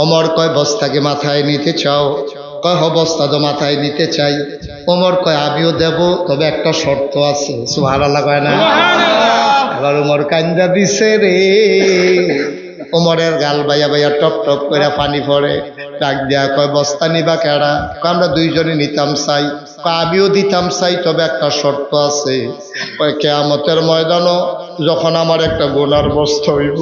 ওমর কয় বস্তাকে মাথায় নিতে চাও? কয় হ বস্তা তো মাথায় নিতে চাই। ওমর কয় আমিও দেব, তবে একটা শর্ত আছে। সুবহানাল্লাহ কয় না? এবার ওমর কান্দা দিছে রে। ওমরের গাল বাইয়া বাইয়া টপ টপ করে পানি পড়ে। ডাক দেয়া কয় বস্তা নিবা কেডা? কয় আমরা দুইজনে নিতাম চাই। কয় আমিও দিতাম চাই, তবে একটা শর্ত আছে। কয় কিয়ামতের ময়দানও যখন আমার একটা গোনার বস্তা হইব,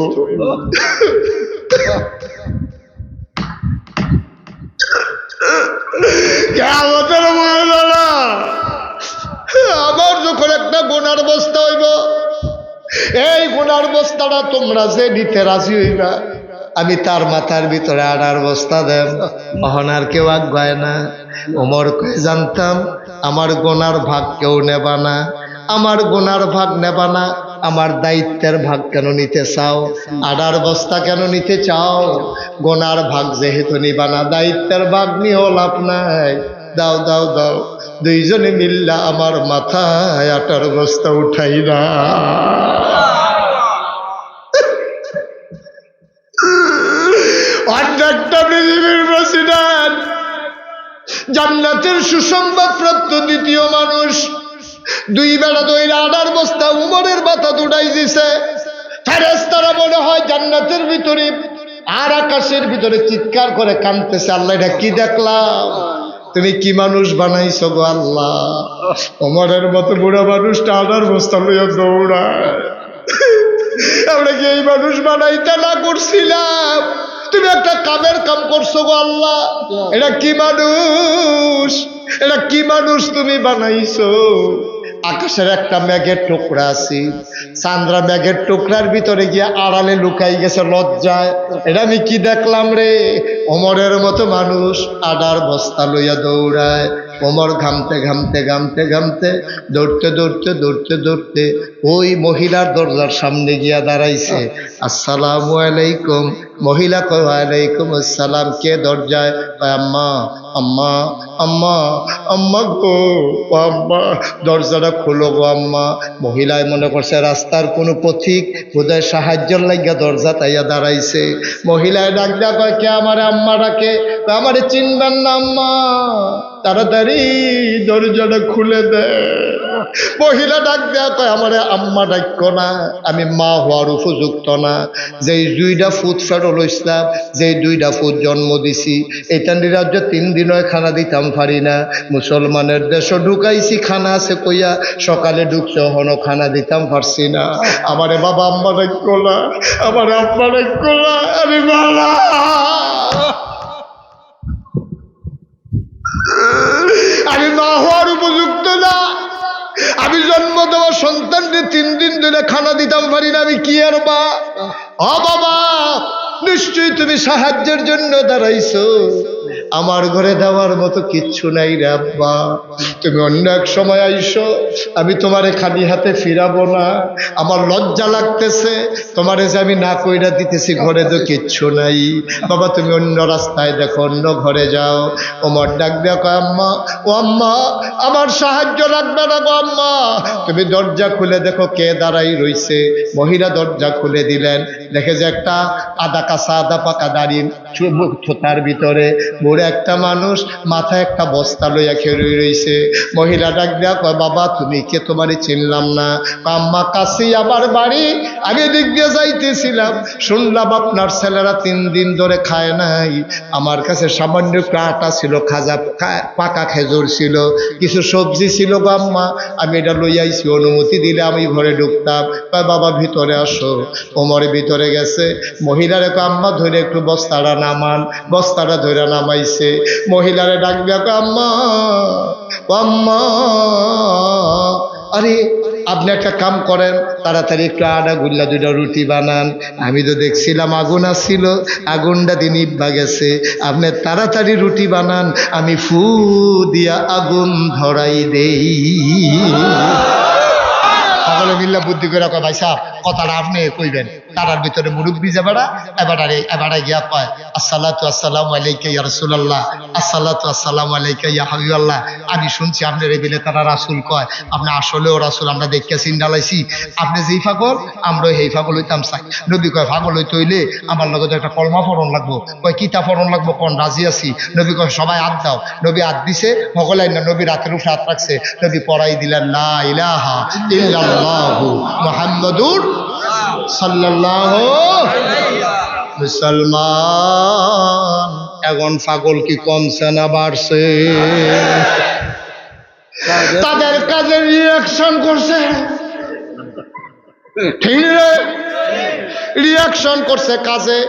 কিয়ামতের ময়দানে আমার যখন একটা গোনার বস্তা হইব, এই গোনার বস্তাটা তোমরা যে নিতে রাজি হইবা, আমি তার মাথার ভিতরে আনার বস্তা দেব। তখন আর কেউ আগায় না। ওমর কয় জানতাম আমার গোনার ভাগ কেউ নেবা না, আমার গোনার ভাগ নেবা না, আমার দায়িত্বের ভাগ কেন নিতে চাও? আডার বস্তা কেন নিতে চাও? গোনার ভাগ যেহেতু নিবা না, দায়িত্বের ভাগ নিয়েও লাভ নাই। দাও দাও দাও, দুইজনে মিল্লা আমার মাথায় আটার বস্তা উঠাই না। একটা পৃথিবীর প্রেসিডেন্ট, জান্নাতের সুসংবাদ প্রাপ্ত দ্বিতীয় মানুষ, দুই বেলা দইরা আডার বস্তা উমরের মাথা উঠাই দিছে। ফেরেশতারা মনে হয় জান্নাতের ভিতরে আর আকাশের ভিতরে চিৎকার করে কাঁদতেছে, আল্লাহ এটা কি দেখলাম, তুমি কি মানুষ বানাইছো গো আল্লাহ। ওমরের মতো বুড়া মানুষটা আডার বস্তা লইয়া দৌড়ায়। আমরা কি এই মানুষ বানাইতে না করছিলাম? তুমি একটা কামের কাম করছো গো আল্লাহ। এটা কি মানুষ, এটা কি মানুষ তুমি বানাইছো? আকাশের একটা মেঘের টুকরা আছে, চান্দ্রা মেঘের টুকরার ভিতরে গিয়ে আড়ালে লুকাই গেছে লজ্জায়। এটা আমি কি দেখলাম রে? ওমরের মতো মানুষ আডার বস্তা লইয়া দৌড়ায়। ওমর ঘামতে ঘামতে ঘামতে ঘামতে দৌড়তে দৌড়তে দৌড়তে দৌড়তে ওই মহিলার দরজার সামনে গিয়া দাঁড়াইছে। আসসালামু আলাইকুম। মহিলা কয় ওয়ালাইকুম আসসালাম। কে দরজায়? আম্মা আম্মা আম্মা আম্মা গো, ও আম্মা দরজাটা খোলো গো আম্মা। মহিলায় মনে করছে রাস্তার কোনো পথিক বোধহয় সাহায্যের লাগিয়া দরজা তাইয়া দাঁড়াইছে। মহিলায় ডাক দেয়া কয় কে আমারে আম্মা ডাকে? আমারে চিনবেন না আম্মা, তাড়াতাড়ি দরজাটা খুলে দে। মহিলা ডাক দেয়া কয় আমারে আম্মা ডাক্য না, আমি মা হওয়ার উপযুক্ত না। যেই দুইটা ফুট ফেরল ইসলাম, যেই দুইটা ফুট জন্ম দিছি, এটা নিরাজ্য 3 দিন হয় খানা দিতাম পারি না। মুসলমানের দেশও ঢুকাইছি খানা আছে কইয়া, সকালে ঢুকছে হনো খানা দিতাম পারছি না। আমারে বাবা আম্মা ডাক্য না, আমার আম্মা ডাক্য না, আমি বাবা আমি মা হওয়ার উপযুক্ত না। আমি জন্ম দেওয়া সন্তানকে 3 দিন ধরে খানা দিতাম পারি না, আমি কি আর মা? ও বাবা, নিশ্চয়ই তুমি সাহায্যের জন্য দাঁড়াইছো, আমার ঘরে দেওয়ার মতো কিচ্ছু নাই রে আব্বা। তুমি অন্য এক সময় আইসো, আমি তোমারে খালি হাতে ফিরাবো না। আমার লজ্জা লাগতেছে তোমারে যে আমি না কইরা দিতেছি, ঘরে তো কিচ্ছু নাই। বাবা তুমি অন্য রাস্তায় দেখো, অন্য ঘরে যাও। ওমর ডাক দেয়া কয় আম্মা, ও আম্মা আমার সাহায্য লাগবে না গো আম্মা, তুমি দরজা খুলে দেখো কে দাঁড়াই রইছে। মহিলা দরজা খুলে দিলেন, দেখে যে একটা আদা কাঁচা আদা পাকা দাঁড়িয়ে তার ভিতরে বুড়ে একটা মানুষ মাথায় একটা বস্তা লইয়া খেয়ে রইছে। মহিলা ডাক দেয়া কয় বাবা তুমি কে? তোমারে চিনলাম না। আম্মা কাছেই আমার বাড়ি, আমি এদিক দিয়ে যাইতেছিলাম, শুনলাম আপনার ছেলেরা 3 দিন ধরে খায় নাই। আমার কাছে সামান্য একটু আটা ছিল, খাজা পাকা খেজুর ছিল, কিছু সবজি ছিল গো আম্মা, আমি এটা লই আইছি, অনুমতি দিলে আমি ঘরে ঢুকতাম। কয় বাবা ভিতরে আসো। ওমরে ভিতরে গেছে। মহিলারে কয় আম্মা ধরে একটু বস্তাটা নামান। বস্তাটা ধরে নামাইছে। মহিলারে ডাক দেয়া কয় আম্মা, ও আম্মা, আরে আপনি একটা কাম করেন, তাড়াতাড়ি একটু আটা গুল্লা 2টা রুটি বানান। আমি তো দেখছিলাম আগুন আসছিল, আগুনটা দিন নিভা গেছে, আপনি তাড়াতাড়ি রুটি বানান, আমি ফু দিয়া আগুন ধরাই দেই। সকলে মিল্লা বুদ্ধি করে কয় ভাই সাহেব কথাটা আপনি কইবেন। তারার ভিতরে মুরব্বী যে বেড়া এবারে গিয়া কয় আসসালাতু আসসালামু আলাইকা ইয়া রাসূলুল্লাহ, আসসালাতু আসসালামু আলাইকা ইয়া হাবিবাল্লাহ। আমি শুনছি আপনার এই বিলে তারা রাসূল কয়, আপনি আসলেও রাসূল, আমরা দেখে চিন্তালাইছি আপনি যেই পাগল আমরা সেই পাগল হইতাম চাই। নবী কয় পাগল হইতে হইলে আমার লগে একটা কলমা পড়ন লাগবো। কয় কিতা পড়ন লাগবো কোন, রাজি আছি। নবী কয় সবাই হাত দাও। নবী হাত দিছে, সকলাই না নবী রাতের উপরে হাত রাখছে। নবী পড়াই দিলেন লা ইলাহা ইল্লাল্লাহু মুহাম্মাদুর সাল্লাল্লাহু। মুসলমান এখন পাগল কি কমছে না বাড়ছে? তাদের কাজে রিয়াকশন করছে, ঠিক রে, রিয়াকশন করছে কাজে।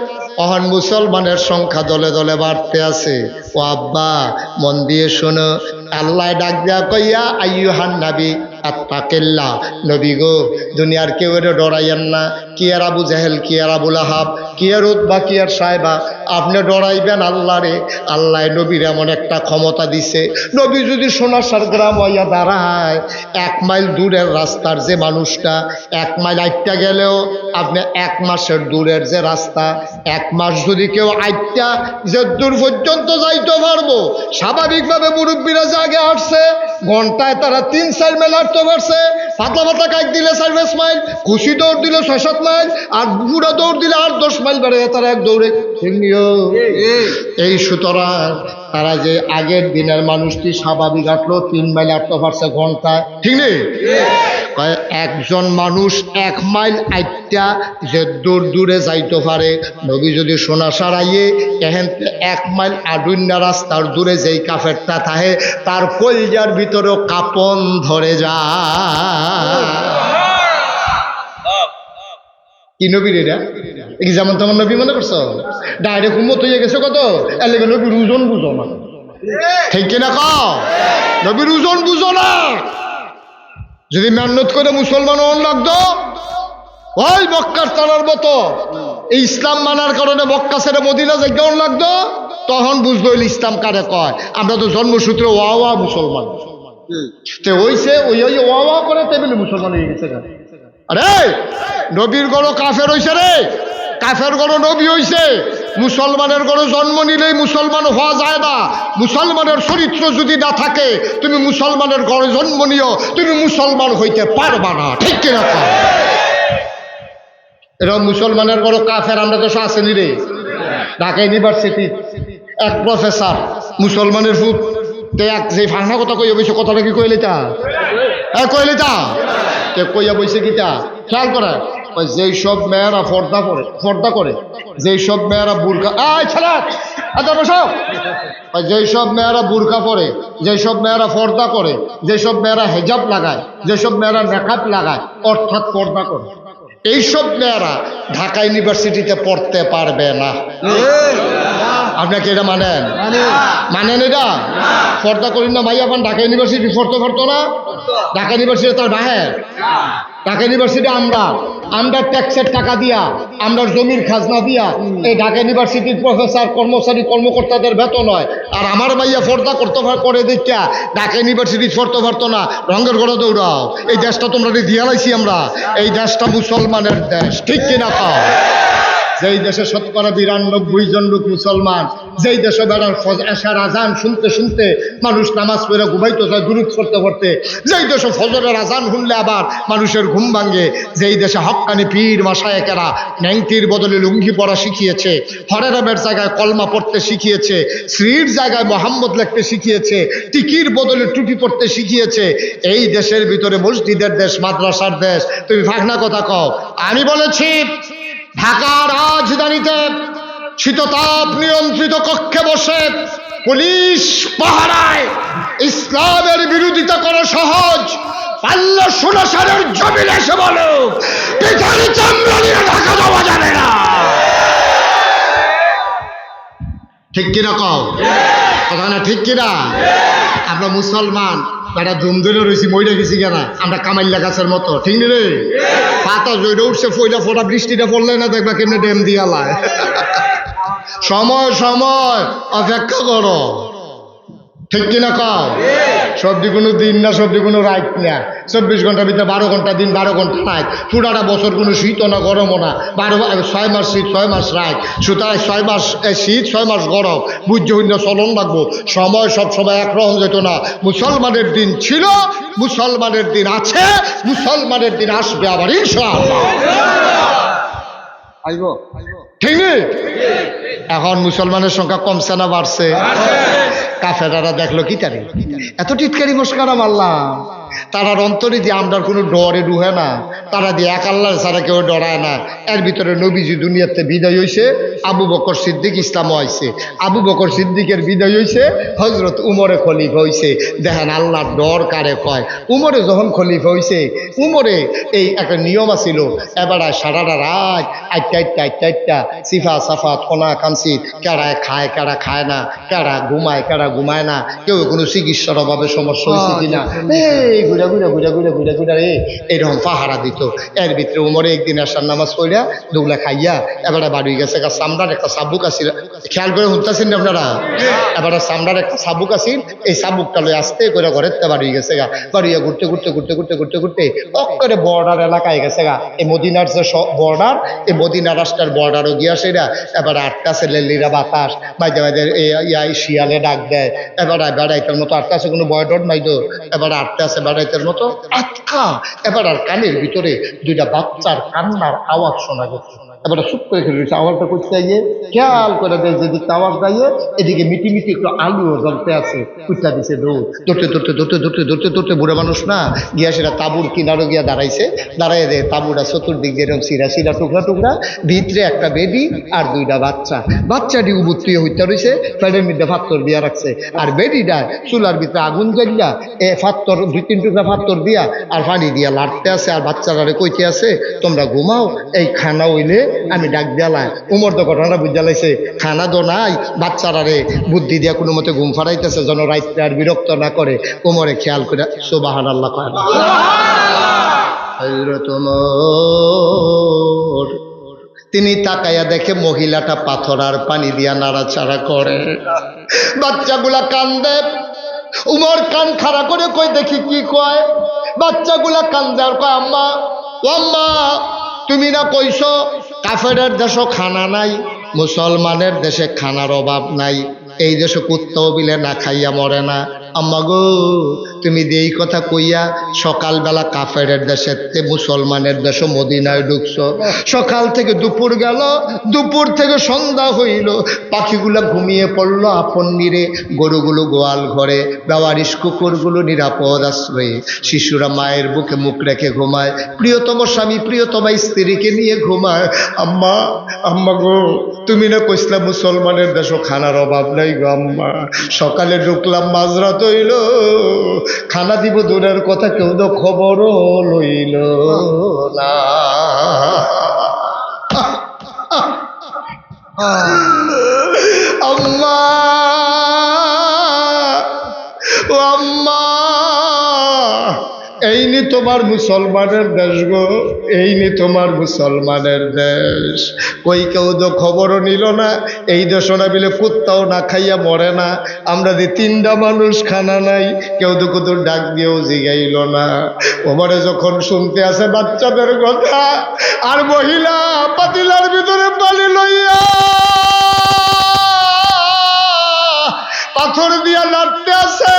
অহন মুসলমানের সংখ্যা দলে দলে বাড়তে আছে। ও আব্বা মন দিয়ে শোনো, আল্লাহ ডাক দেয়া কইয়া আইয়ুহান নবী আত্তাকিল্লাহ, নবী গো দুনিয়ার কেউ ডরাইয়েন না। কি আর আবু জাহেল, কি আর আবু লাহাব, কি আর উতবা, কি আর সাহেবা, আপনি ডরাইবেন আল্লাহ রে। আল্লাহ নবীর এমন একটা ক্ষমতা দিছে, নবী যদি সোনাসার গ্রাম হইয়া দাঁড়ায়, 1 মাইল দূরের রাস্তার যে মানুষটা 1 মাইল আইটটা গেলেও আপনি 1 মাসের দূরের যে রাস্তা 1 মাস যদি কেউ আইটটা যে দূর পর্যন্ত যাইতে পারবো, স্বাভাবিকভাবে মুরব্বীরা যে আগে আসছে ঘন্টায় তারা 3-4 মাইল হাঁটতে পারছে। পাতলা পাতলা কাজ দিলে 4-5 মাইল, খুশি দৌড় দিলে 6-7 মাইল, আর বুড়া দৌড় দিলে 8-10 মাইল বেড়ে তারা এক দৌড়ে। এই সুতরাং তারা যে আগের দিনের মানুষটি স্বাভাবিক হাঁটলো 3 মাইল হাঁটতে পারছে ঘন্টায়, ঠিক নেই? একজন মানুষ 1 মাইল আইটা যে দূরে যাইতে পারে, নবী যদি সোনা সারাইয়ে এহেন 1 মাইল আডুন্না রাস্তার দূরে যেই কাফেরটা থাকে তার কলজার ভিতরেও কাপন ধরে যায়। কি নবীর এটা? কি যেমন তেমন নবী মনে করছো? ডাইরেক্ট উম্মত হয়ে গেছে কত, এর লেগে নবীর ওজন বুঝো না, ঠিক কিনা কও? নবীর ওজন বুঝো না। যদি মেহনত করে মুসলমান হন লাগতো, ওই মক্কার তারার মতো এই ইসলাম মানার কারণে মক্কা ছেড়ে মদিনা যে কেমন লাগতো, তখন বুঝলো ইসলাম কারে কয়। আমরা তো জন্মসূত্রে ওয়া মুসলমান হইছে, ওই ওয়া করে টেবিলে মুসলমান হয়ে গেছে। আরে নবীর গড় কাফের হইছে রে, কাফের গড় নবী হইছে। মুসলমানের গড়ে জন্ম নিলেই মুসলমান হওয়া যায় না। মুসলমানের চরিত্র যদি না থাকে, তুমি মুসলমানের গড়ে জন্ম নিও, তুমি মুসলমান হইতে পারবা না, ঠিক কিনা? এরকম মুসলমানের গড় কাফের আমরা তো আসেনি রে। ঢাকা ইউনিভার্সিটি এক প্রফেসর মুসলমানের ফুট এক যে ফাঁসা কথা কইয়া বইছে, কথাটা কি কইলিতা? কইলিতা কইয়া বইছে কিতা খেয়াল করে, যেই সব মেয়েরা পর্দা করে, যেই সব মেয়েরা বুরকা যেই সব মেয়েরা বুরকা পরে, যেই সব মেয়েরা পর্দা করে, যেসব মেয়েরা হেজাব লাগায়, যেসব মেয়েরা মেকআপ লাগায়, অর্থাৎ পর্দা করে, এইসব মেয়েরা ঢাকা ইউনিভার্সিটিতে পড়তে পারবে না। আপনাকে এটা মানেন? মানেন এটা? পর্দা করি না ভাই, এখন ঢাকা ইউনিভার্সিটি পড়তে পারতো না? ঢাকা ইউনিভার্সিটি তার বাহের, ঢাকা ইউনিভার্সিটি আমরা ট্যাক্সের টাকা দিয়া, আমরা জমির খাজনা দিয়া এই ঢাকা ইউনিভার্সিটির প্রফেসর কর্মচারী কর্মকর্তাদের বেতন হয়। আর আমার ভাইয়া পর্দা করতে করে দেখা ঢাকা ইউনিভার্সিটি পড়তে পারতো না, রঙের ঘরে দৌড়াও। এই দেশটা তোমরা দিয়া লাইছি আমরা, এই দেশটা মুসলমানের দেশ, ঠিক কিনা খাও? যেই দেশে 99% লোক মুসলমান, যেই দেশে বেড়ার এশার আজান শুনতে শুনতে মানুষ নামাজ পড়ে ঘুমাইতে যায় দুরূদ পড়তে পড়তে, যেই দেশে ফজরের আজান শুনলে আবার মানুষের ঘুম ভাঙে, যেই দেশে হক্কানি পীর মাশায়েখেরা ন্যাংটির বদলে লুঙ্গি পরা শিখিয়েছে, হরেরামের জায়গায় কলমা পড়তে শিখিয়েছে, শ্রীর জায়গায় মোহাম্মদ লিখতে শিখিয়েছে, টিকির বদলে টুপি পড়তে শিখিয়েছে, এই দেশের ভিতরে মসজিদের দেশ, মাদ্রাসার দেশ, তুমি ফাঁকনা কথা কও। আমি বলেছি ঢাকার রাজধানীতে শীততাপ নিয়ন্ত্রিত কক্ষে বসে পুলিশ পাহারায় ইসলামের বিরোধিতা করা সহজ, পাল্লা সোনাসারের জমিন এসে বলো পিঠার চামড়া নিয়ে ঢাকা দেওয়া যাবে না, ঠিক কিনা কও? কথা না ঠিক কিনা? আমরা মুসলমান বেটা ধুম ধরে রয়েছি, মইটা গেছি কেনা আমরা কামাইল্লা গাছের মতো, ঠিক নি রে? পাতা জৈরে উঠছে, ফইলা ফোটা বৃষ্টিটা পড়লে না দেখবা কেমনে ড্যাম দিয়ালায়। সময় অপেক্ষা করো, ঠিক কিনা কও? সবজি কোনো দিন না, সবজি কোনো রাত না, 24 ঘন্টার ভিতরে 12 ঘন্টা দিন, 12 ঘন্টা রাত, পুরাটা বছর কোনো শীতও না গরমও না, 6 মাস শীত 6 মাস রাত, সুতরাং 6 মাস শীত 6 মাস গরম, বুঝ্য চলন লাগবো। সময় সব সময় একরকম যেত না। মুসলমানের দিন ছিল, মুসলমানের দিন আছে, মুসলমানের দিন আসবে আবার ইনশাআল্লাহ। আইবো ঠিক নেই? এখন মুসলমানের সংখ্যা কমছে না বাড়ছে? কাফেরারা দেখলো কি তারি এত টিটকারি মস্কারা মারলাম, তারার অন্তরে দিয়ে আমরা কোনো ডরে ডুহে না, তারা দিয়ে এক আল্লাহ ছাড়া কেউ ডরায় না। এর ভিতরে নবীজি দুনিয়াতে বিদায় হয়েছে, আবু বকর সিদ্দিক ইসলাম হয়েছে, আবু বকর সিদ্দিকের বিদায় হয়েছে, হজরত উমরে খলিফা হয়েছে। দেখেন আল্লাহর ডর কারে কয়। উমরে যখন খলিফা হয়েছে, উমরে এই একটা নিয়ম আছিল, এবারে সারাটা রাত আইটা সিফা সাফা খোনা কানসি, কেড়ায় খায় কেড়া খায় না, কেড়া ঘুমায় কেড়া ঘুমায় না, কেউ কোনো চিকিৎসার অভাবে সমস্যা হয়েছে কিনা, এই ঘুরা ঘুরা ঘুরা ঘুরা ঘুরা ঘুরা এইরকম পাহারা দিত। এর ভিতরে উমরে একদিন আসার নামাজ পড়িয়া দুগলা খাইয়া এবারে বাড়ি গেছে। চামড়ার একটা চাবুক আছিল, খেয়াল করে শুনতেছেন না আপনারা? এবারে চামড়ার একটা চাবুক আছিল, এই চাবুকটা লই আসতে করে ঘরের বাড়ি গেছে গা। বাড়িয়া ঘুরতে ঘুরতে ঘুরতে ঘুরতে ঘুরতে ঘুরতে অক্করে বর্ডার এলাকায় গেছে গা। এই মদিনার যে বর্ডার, এই মদিনা রাষ্ট্রের বর্ডারও গিয়া সেরা এবারে আটটা ছেলেলিরা বাতাস বাইদে বাইদে শিয়ালে ডাক দেয়। এবারে বেড়াইতের মতো আটটা আছে, কোনো বয় ডর নাই তো, এবারে আটটা আছে বেড়াইতের মতো আটকা। এবার আর কানের ভিতরে দুইটা বাচ্চার কান্নার আওয়াজ শোনা গেছে। এবারে চুপ করে খেলে রয়েছে, আওয়াজটা করতে যাইয়ে খেয়াল করে দেয় যেদিকে আওয়াজ যাইয়ে এদিকে মিটি মিটি একটু আলুও জ্বলতে আছে, কুচা দিছে দৌড় ধরতে ধরতে ধরতে ধরতে ধরতে ধরতে বুড়ে মানুষ না গিয়া সেটা তাবুর কিনারও গিয়া দাঁড়াইছে। দাঁড়াইয়ে দেয় তাবুরা চতুর্দিক দিয়ে এরকম সিরা সিরা টুকরা টুকরা, ভিতরে একটা বেডি আর দুইটা বাচ্চা। বাচ্চাটি উবুত্রিয়ে হইতে রয়েছে, ফ্যানের মধ্যে ফাত্তর দিয়া রাখছে, আর বেডিটা চুলার ভিতরে আগুন জ্বালিয়া ফাত্তর 2-3 টুকরা ফাত্তর দিয়া আর পানি দিয়া লাড়তে আছে। আর বাচ্চারা কইতে আছে তোমরা ঘুমাও, এই খানা হইলে আমি ডাক দিয়ালাই। উমর তো ঘটনাটা বুঝা লাইছে, খানা দো নাই, বাচ্চারা বুদ্ধি দিয়া কোনো মতে ঘুম ফাড়াইতেছে যেন রাইতে আর বিরক্ত না করে। উমরে খেয়াল করে সুবহানাল্লাহ কয় না। হযরত ওমর তিনি তাকাইয়া দেখে মহিলাটা পাথর আর পানি দিয়া নাড়াচাড়া করে, বাচ্চাগুলা কান্দে। উমর কান খাড়া করে কই দেখি কি কয়। বাচ্চাগুলা কান্দে আর কয় আম্মা, ও আম্মা তুমি না কইছো কাফেরের দেশে খানা নাই, মুসলমানের দেশে খানার অভাব নাই, এই দেশে কুত্তাও বিলে না খাইয়া মরে না। আম্মা গো তুমি এই কথা কইয়া সকালবেলা কাফেরের দেশে মুসলমানের দেশে মদিনায় ঢুকছো। সকাল থেকে দুপুর গেল, দুপুর থেকে সন্ধ্যা হইল, পাখিগুলো ঘুমিয়ে পড়লো আপন নিরে, গরুগুলো গোয়াল ঘরে, বেওয়ারিশ কুকুরগুলো নিরাপদ আশ্রয়ে, শিশুরা মায়ের বুকে মুখ রেখে ঘুমায়, প্রিয়তম স্বামী প্রিয়তমা স্ত্রীকে নিয়ে ঘুমায়। আম্মা, আম্মা গো তুমি না কইসলা মুসলমানের দেশে খানার অভাব নাই গো আম্মা। সকালে ঢুকলাম মাঝরাত হইল, খানা দিব দূরের কথা কেউ তো খবরও লইল না। আম্মা, ও আম্মা, এই নি তোমার মুসলমানের দেশ গো, এই নি তোমার মুসলমানের দেশ। কই কেউ তো খবরও নিল না, এই দেশ না বিলে কুত্তাও না খাইয়া মরে না। আমরা যে 3টা মানুষ খানা নাই, কেউ তো কত ডাক দিয়েও জিগাইল না। ওমরে যখন শুনতে আসে বাচ্চাদের কথা, আর মহিলা পাতিলার ভিতরে পানি লইয়া পাথর দিয়া লাড়তে আছে,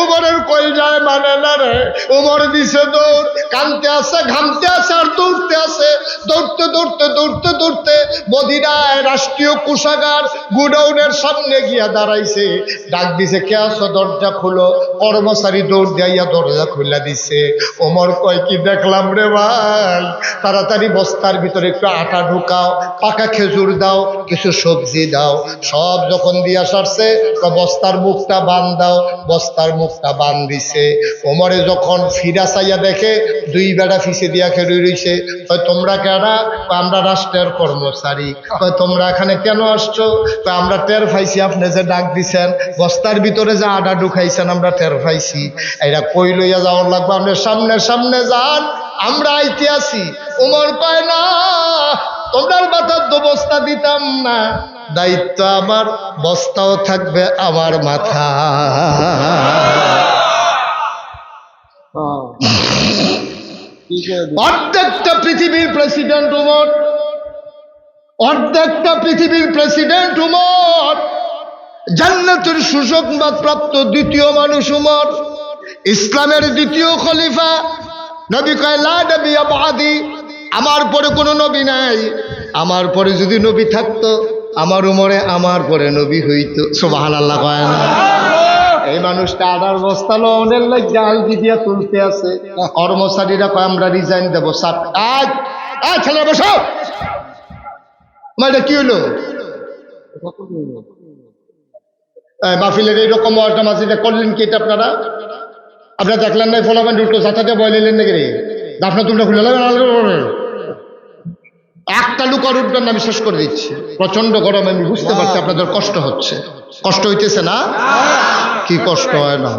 উমরের কই যায় মানে না রে। উমর দিছে দৌড়, কানতে আছে, ঘামতে আছে আর দৌড়তে আছে। দৌড়তে দৌড়তে দৌড়তে দৌড়তে মদিনায় রাষ্ট্রীয় কোষাগার গুডাউনের সামনে গিয়া দাঁড়াইছে। ডাক দিছে কে আছো, দরজা খুলো। কর্মচারী দৌড় দিয়া দরজা খুলে দিছে। ওমর কয় কি দেখলাম রে ভাই, তাড়াতাড়ি বস্তার ভিতরে একটু আটা ঢুকাও, পাকা খেজুর দাও, কিছু সবজি দাও। সব যখন দিয়া সারছে বস্তার মুখটা বান দাও, বস্তার মুখটা বান দিছে। ওমরে যখন ফিরা চাইয়া দেখে 2 বেড়া ফিসে দিয়া খেয়ে রইছে। তোমরা কেনা? আমরা রাষ্ট্রের কর্মচারী। তোমরা এখানে কেন আসছো? আমরা টের পাইছি আপনি যে ডাক দিছেন, বস্তার ভিতরে যে আটা ঢুকাইছেন আমরা টের পাইছি। এরা কই লইয়া যাওয়ার লাগবে, আপনি সামনে সামনে যান, আমরা আইতে আসি। ওমর কয় না, তোমরার মাথার তো বস্তা দিতাম না, দায়িত্ব আমার, বস্তাও থাকবে আমার মাথা। অর্ধেকটা পৃথিবীর প্রেসিডেন্ট উমর, অর্ধেকটা পৃথিবীর প্রেসিডেন্ট উমর, জান্নাতের সুসংবাদ প্রাপ্ত দ্বিতীয় মানুষ উমর, ইসলামের দ্বিতীয় খলিফা। নবী কয় লা নবিয়্যা বাদি, আমার পরে কোনো নবী নাই, আমার পরে যদি নবী থাকতো আমার উমরে আমার পরে নবী হইতো। সুবহানাল্লাহ কয় না? এই মানুষটা আদার বস্তা লোনের লাগে আলগি দিয়া তুলতে আছে। কর্মচারীরা কয় আমরা রিজাইন দেবো। সাত আজ আজ ছেলে বসো, এটা কি হলো? মাহফিলের এইরকম ওয়াজটা মাসিদে করলেন কি এটা আপনারা? আপনারা দেখলেন না ফলাফল উল্টো সাথে বয় নিলেন নাকি রে? দাফনা তুমটা খুলে একটা লুকার উঠবেন না, আমি শেষ করে দিচ্ছি। প্রচন্ড গরম, আমি বুঝতে পারছি আপনাদের কষ্ট হচ্ছে। কষ্ট হইতেছে না? কি কষ্ট হয় না?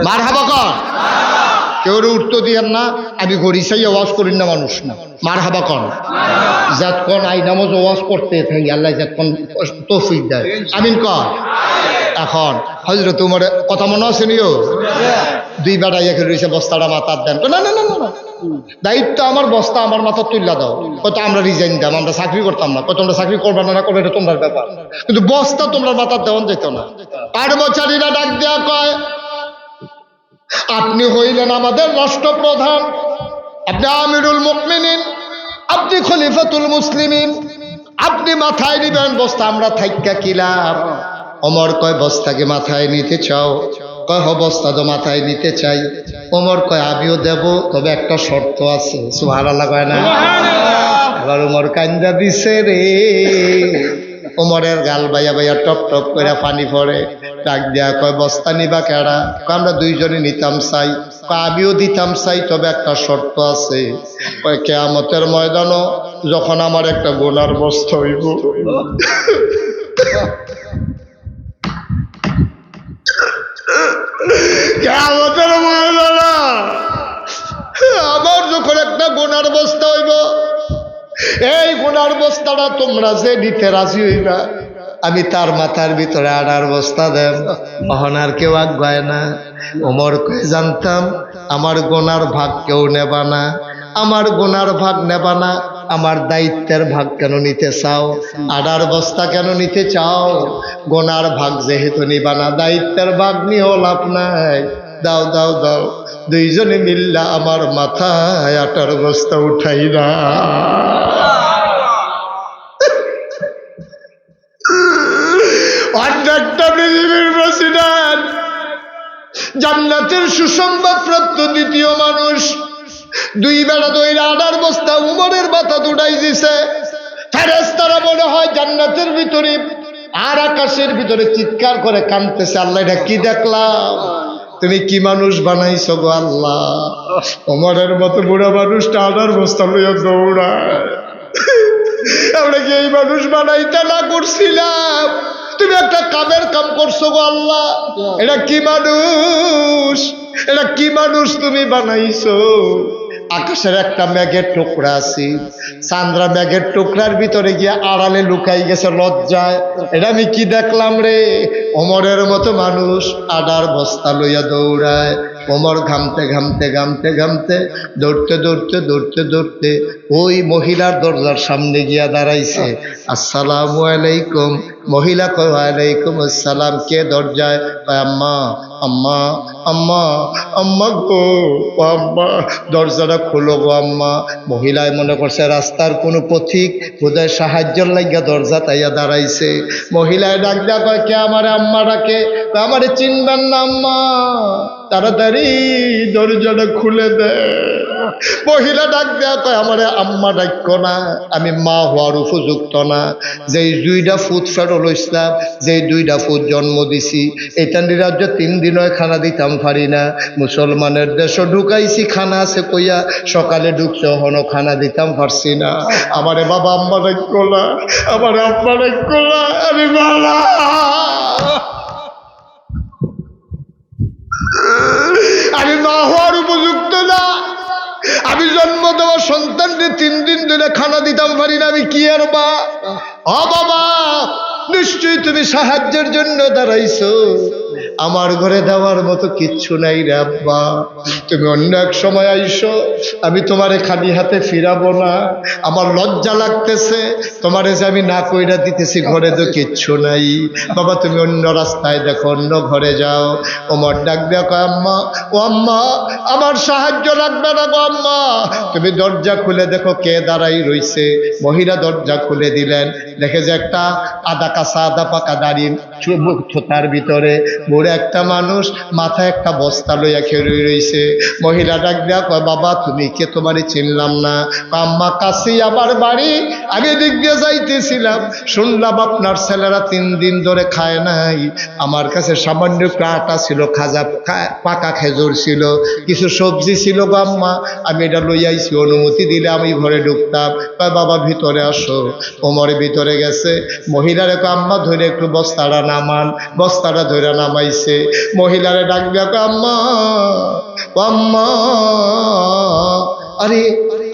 মারহাবা কর, কেউ উঠতে দিয়েন না। আমি গরিসাই আওয়াজ করি না, মানুষ না। মারহাবা কর, যতক্ষণ আই নামাজ আওয়াজ করতে থাকি আল্লাহ যতক্ষণ তৌফিক দেয়। আমিন কর। এখন হযরত উমরের কথা মনে আছে নিও? দুই বেটা একে রয়েছে, বস্তাটা মাথার দেন। না না না না, দায়িত্ব আমার, বস্তা আমার মাথা তুল্লা দাও। কত আমরা রিজাইন দাম, আমরা চাকরি করতাম না। কত তোমরা চাকরি করবে না করবে এটা তোমার ব্যাপার, কিন্তু বস্তা তোমরা মাথার দেওয়ান যেত না। কর্মচারীরা ডাক দেওয়া কয় আপনি হইলেন আমাদের রাষ্ট্রপ্রধান, আপনি আমিরুল মুমিনিন, আপনি খলিফাতুল মুসলিমিন, আপনি মাথায় নিবেন বস্তা, আমরা থাইক্কা কি লাভ? ওমর কয় বস্তাকে মাথায় নিতে চাও? কয় হ বস্তা তো মাথায় নিতে চাই। ওমর কয় আমিও দেব, তবে একটা শর্ত আছে। সুবহানাল্লাহ কয় না? এবার ওমর কান্দা দিছে রে। ওমরের গাল বাইয়া বাইয়া টপ টপ করে পানি পড়ে। ডাক দেয়া কয় বস্তা নিবা কেডা? আমরা দুইজনে নিতাম চাই। আমিও দিতাম চাই, তবে একটা শর্ত আছে। কয় কিয়ামতের ময়দানও যখন আমার একটা গোনার বস্তা হইব, কিয়ামতের ময়দানে আমার যখন একটা গোনার বস্তা হইব, এই গোনার বস্তাটা তোমরা যে নিতে রাজি হইবা, আমি তার মাথার ভিতরে আনার বস্তা দেব। অহনার কেউ আগায় না। ওমর কয়ে জানতাম আমার গোনার ভাগ কেউ নেবা না, আমার গোনার ভাগ নেবা না, আমার দায়িত্বের ভাগ কেন নিতে চাও? আনার বস্তা কেন নিতে চাও? গোনার ভাগ যেহেতু নিবা না, দায়িত্বের ভাগ নিয়েও লাভ নাই। দাও দাও দাও, দুইজনে মিল্লা আমার মাথায় আটার বস্তা উঠাই না। অর্ধেকটা পৃথিবীর প্রেসিডেন্ট, জান্নাতের সুসংবাদ প্রাপ্ত দ্বিতীয় মানুষ, দুই বেলা দইরা আনার বস্তা উমরের মাথা উঠাই দিছে। ফেরেশতারা মনে হয় জান্নাতের ভিতরে আর আকাশের ভিতরে চিৎকার করে কাঁদতেছে, আল্লাহ এটা কি দেখলাম? তুমি কি মানুষ বানাইছো গো আল্লাহ? ওমরের মতো বুড়া মানুষটা আনার বস্তা লইয়া দৌড়ায়। আমরা কি এই মানুষ বানাইতে না করছিলাম? তুমি একটা কামের কাম করছো গো আল্লাহ। এটা কি মানুষ? এটা কি মানুষ তুমি বানাইছো? আকাশের একটা মেঘের টুকরা আছে, চান্দ্রা মেঘের টুকরার ভিতরে গিয়ে আড়ালে লুকাই গেছে লজ্জায়। এটা আমি কি দেখলাম রে? ওমরের মতো মানুষ আডার বস্তা লইয়া দৌড়ায়। ওমর ঘামতে ঘামতে ঘামতে ঘামতে দৌড়তে দৌড়তে দৌড়তে দৌড়তে ওই মহিলার দরজার সামনে গিয়া দাঁড়াইছে। আসসালামু আলাইকুম। মহিলা কয় ওয়ালাইকুম আসসালাম। কে দরজায়? আম্মা আম্মা আম্মা আম্মা গো আম্মা, দরজাটা খোলো গো আম্মা। মহিলায় মনে করছে রাস্তার কোনো পথিক বোধহয় সাহায্যের লাগিয়া দরজা তাইয়া দাঁড়াইছে। মহিলায় ডাক দেয়া কয় কে আমারে আম্মা ডাকে? আমারে চিনবেন না আম্মা, তাড়াতাড়ি দরজাটা খুলে দে। মহিলা ডাক দেয়া কয় আমারে আম্মা ডাক্য না, আমি মা হওয়ার উপযুক্ত না। যেই 2টা ফুট ফেরল ইসলাম, যেই 2টা ফুট জন্ম দিছি, এটা নিরাজ্য 3 দিন হয় খানা দিতাম পারি না। মুসলমানের দেশও ঢুকাইছি, খানা আছে কইয়া সকালে ঢুকছে হনো খানা দিতাম পারছি না। আমারে বাবা আম্মা ডাক্য না, আমার আম্মা ডাক্য না, আমি মারা। আমি মা হওয়ার উপযুক্ত না, আমি জন্ম দেওয়া সন্তানকে 3 দিন ধরে খানা দিতাম পারি না, আমি কি আর মা? ও বাবা, নিশ্চয়ই তুমি সাহায্যের জন্য দাঁড়াইছো। আমার ঘরে দেওয়ার মতো কিচ্ছু নাই রে আব্বা, তুমি অন্য এক সময় আইসো, আমি তোমারে খালি হাতে ফিরাবো না, আমার লজ্জা লাগতেছে, তোমারে যে আমি না কইরা দিতেছি, ঘরে তো কিচ্ছু নাই, বাবা তুমি অন্য রাস্তায় দেখো, অন্য ঘরে যাও। ওমর ডাক দেখো, আম্মা, ও আম্মা আমার সাহায্য লাগবে না গো আম্মা, তুমি দরজা খুলে দেখো কে দাঁড়াই রইছে। মহিলা দরজা খুলে দিলেন, দেখে যে একটা আদা কাঁচা আদা পাকা দাঁড়িয়ে তার ভিতরে বুড়ে একটা মানুষ, মাথায় একটা বস্তা লইয়া খেয়ে রইছে। মহিলা ডাক দেয়া কয়, বাবা তুমি কে, তোমারই চিনলাম না। আম্মা কাছে আমার বাড়ি, আগে দিক দিয়ে যাইতেছিলাম, শুনলাম আপনার ছেলেরা 3 দিন ধরে খায় নাই, আমার কাছে সামান্য একটু আটা ছিল, খাজা পাকা খেজুর ছিল, কিছু সবজি ছিল গো আম্মা, আমি এটা লইয়াইছি, অনুমতি দিলে আমি ঘরে ঢুকতাম। কয় বাবা ভিতরে আসো। ওমরে ভিতরে গেছে, মহিলারে কয় আম্মা ধরে একটু বস্তাটা নামান, বস্তাটা ধরে নামাইছে। মহিলারে ডাক দেখো, আম্মা, আম্মা, আরে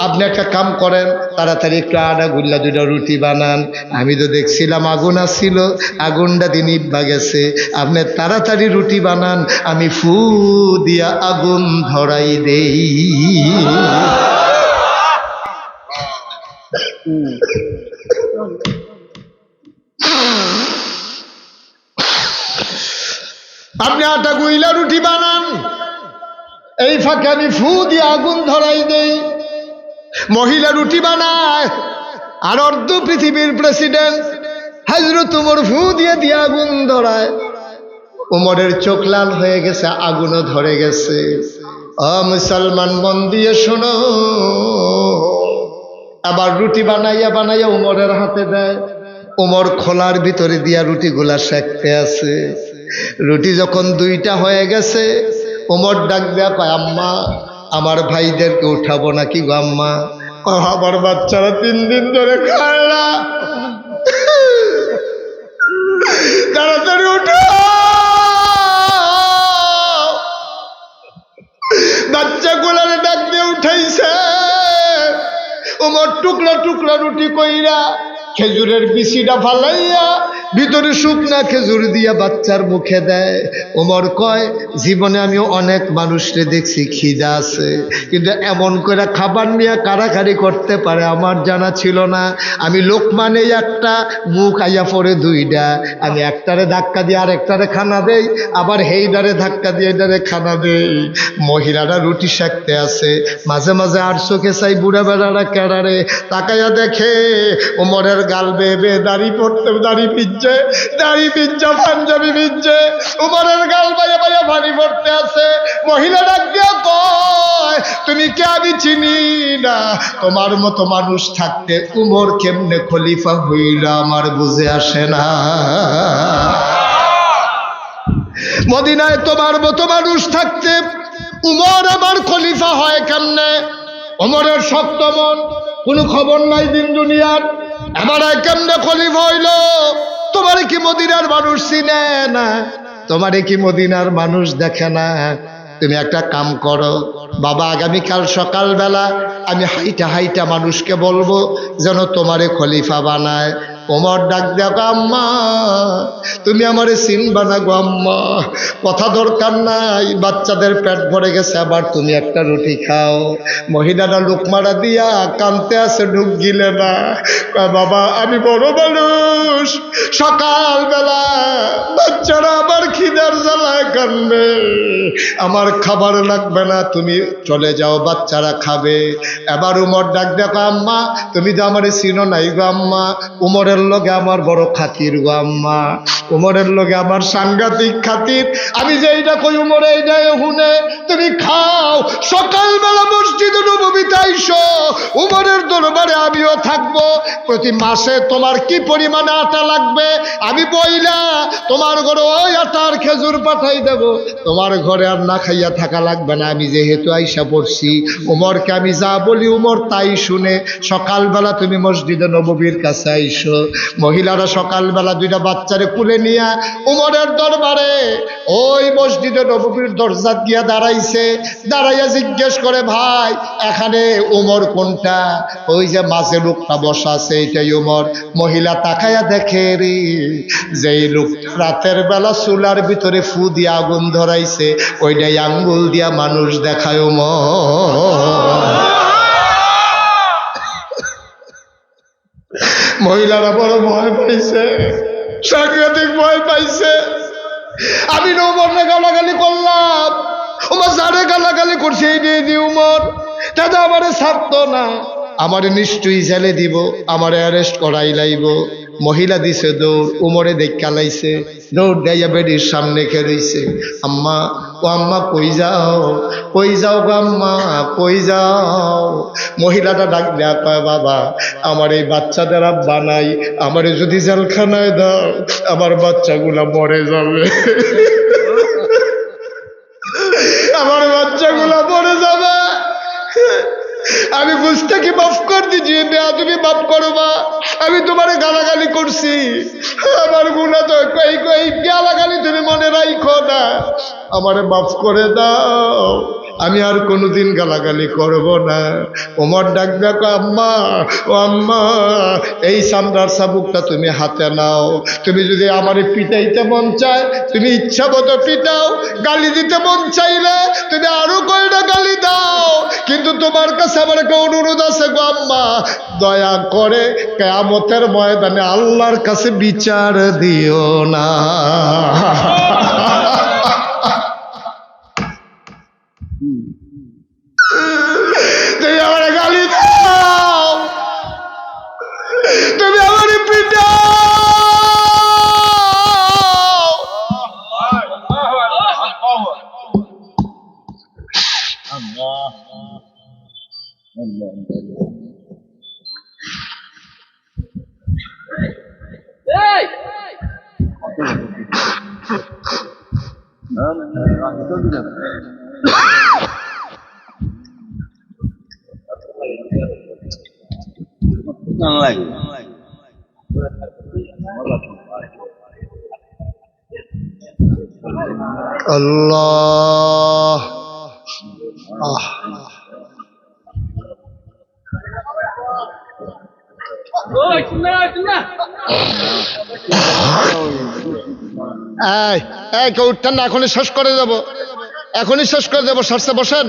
আপনি একটা কাম করেন, তাড়াতাড়ি একটু আটা গুল্লা 2টা রুটি বানান, আমি তো দেখছিলাম আগুন আসছিল, আগুনটা দিন নিভা গেছে, আপনি তাড়াতাড়ি রুটি বানান, আমি ফু দিয়া আগুন ধরাই দেই। আপনি আটা গুইলা রুটি বানান, এই ফাঁকে আমি ফু দিয়ে আগুন ধরাই দেই। মহিলা রুটি বানায়, আর অর্ধ পৃথিবীর প্রেসিডেন্ট হযরত ওমর ফু দিয়ে দিয়ে আগুন ধরায়। ওমরের চোখ লাল হয়ে গেছে, আগুনও ধরে গেছে। মুসলমান মন দিয়ে শোনো, আবার রুটি বানাইয়া বানাইয়া ওমরের হাতে দেয়। ওমর খোলার ভিতরে দিয়া রুটিগুলা সেঁকতে আছে। রুটি যখন 2টা হয়ে গেছে, ওমর ডাক দেয়া কয়, আম্মা আমার ভাইদেরকে উঠাবো নাকি গো আম্মা? আমার বাচ্চারা 3 দিন ধরে খায় না, তাড়াতাড়ি উঠো। বাচ্চাগুলারে ডাক দিয়ে উঠাইছে। ওমর টুকরা টুকরা রুটি কইরা খেজুরের বিচিটা ফালাইয়া ভিতরে শুকনা খেজুর দিয়া বাচ্চার মুখে দেয়। ওমর কয়, জীবনে আমি অনেক মানুষকে দেখছি খিদা আছে, কিন্তু এমন করে খাবার নিয়ে কাড়াকাড়ি করতে পারে আমার জানা ছিল না। আমি লোকমানে একটা, মুখ আইয়া পড়ে 2টা, আমি একটারে ধাক্কা দিয়ে আর একটারে খানা দেই, আবার হেইডারে ধাক্কা দিয়ে এটারে খানা দেই। মহিলারা রুটি সেঁকতে আছে, মাঝে মাঝে আর চোখে চাই বুড়া বেড়ারা কেড়ারে তাকাইয়া দেখে ওমরের গাল বেয়ে বেয়ে দাড়ি পড়তে, দাড়ি ভিজছে, দাড়ি ভিজছে, পাঞ্জাবি ভিজছে, ওমরের গাল বাইয়া বাইয়া পানি পড়তে আছে। মহিলা ডাক দিয়া কয়, তুমি কে, আমি চিনি না, তোমার মতো মানুষ থাকতে উমর কেমনে খলিফা হইল আমার বুঝে আসে না। মদিনায় তোমার মতো মানুষ থাকতে উমর আমার খলিফা হয় কেমনে? ওমরের শক্ত মন, কোনো খবর নাই দিন দুনিয়ার, আমার কেমনে খলিফা হইল? তোমারে কি মদিনার মানুষ চিনে না? তোমারে কি মদিনার মানুষ দেখে না? তুমি একটা কাম করো বাবা, আগামীকাল সকালবেলা আমি হাইটা হাইটা মানুষকে বলবো যেন তোমারে খলিফা বানায়। ওমর ডাক দেখো, আম্মা তুমি আমারে চিনবা না গো আম্মা, কথা দরকার নাই, বাচ্চাদের পেট ভরে গেছে, আবার তুমি একটা রুটি খাও। মহিলারা লুকমারা দিয়া কানতে আছে, ঢুক গিলে না। বাবা আমি বড় মানুষ, সকালবেলা বাচ্চারা আবার খিদার জ্বালায় কানবে, আমার খাবার লাগবে না, তুমি চলে যাও, বাচ্চারা খাবে। এবার উমর ডাক দেখো, আম্মা তুমি তো আমারে চিনো নাই গো আম্মা, উমরের লগে আমার বড় খাতির গো আম্মা, উমরের লগে আমার সাংঘাতিক খাতির, আমি যে এইটা কই উমরে এইটাই হুনে, তুমি খাও। সকালবেলা মসজিদে নববীতে আইসো, উমরের দরবারে আমিও থাকবো, প্রতি মাসে তোমার কি পরিমাণে আটা লাগবে আমি বইলা তোমার ঘরে ওই আটার খেজুর পাঠাই দেব, তোমার ঘরে আর না খাইয়া থাকা লাগবে না। আমি যেহেতু আইসা পড়ছি, উমরকে আমি যা বলি উমর তাই শুনে। সকালবেলা তুমি মসজিদে নববীর কাছে আইসো। মহিলারা সকালবেলা 2টা বাচ্চারে কুলে নিয়া উমরের দরবারে ওই মসজিদে নববীর দরজা গিয়া দাঁড়াইছে। দাঁড়াইয়া জিজ্ঞেস করে, ভাই এখানে উমর কোনটা? ওই যে মাঝে লোকটা বসা আছে এটাই উমর। মহিলা তাকাইয়া দেখে রে, যেই লোকটা রাতের বেলা চুলার ভিতরে ফু দিয়া আগুন ধরাইছে, ওইটাই আঙ্গুল দিয়া মানুষ দেখায় মহিলারা বড় ভয় পাইছে, সাংঘাতিক ভয় পাইছে। আমি ওমরে গালাগালি করলাম, ওমর যারে গালাগালি করছে এই দিয়ে উমর দাদা আমারে ছাড়তো না, আমারে নিশ্চয়ই জেলে দিব, আমারে অ্যারেস্ট করাই লাইব। মহিলা দিছে দৌড়, উমরে দেখা লাইছে, দৌড় দেয়া বেডির সামনে খেলছে। আম্মা ও আম্মা কই যাও, কই যাও গো আম্মা, কই যাও? মহিলাটা ডাক দেয়া কয় বাবা আমার এই বাচ্চাদের আব্বা নাই, আমারে যদি জেলখানায় দাও আমার বাচ্চাগুলা মরে যাবে, আমার বাচ্চাগুলা মরে যাবে। আমি বুঝতে কি মাফ কর দিজিয়ে বেয়া, তুমি মাফ করো মা, আমি তোমারে গালাগালি করছি, আমার গুণা তো কই কই গালাগালি তুমি মনে রাখো না, আমারে মাফ করে দাও, আমি আর কোনোদিন গালাগালি করব না। ওমর ডাক দেখো আম্মা ও আম্মা এই চামড়ার চাবুকটা তুমি হাতে নাও, তুমি যদি আমারে পিটাইতে মন চায় তুমি ইচ্ছা মতো পিটাও, গালি দিতে মন চাইলে তুমি আরো কয়টা গালি দাও, কিন্তু তোমার কাছে আমার একটা অনুরোধ আছে গো আম্মা, দয়া করে কিয়ামতের ময়দানে আল্লাহর কাছে বিচার দিও না। তুমি আমার গালি দাও, তুমি আমার পিটাও, আল্লাহ কেউ উঠতেন না, এখনই শেষ করে দেবো, এখনই শেষ করে দেবো, সারসে বসেন।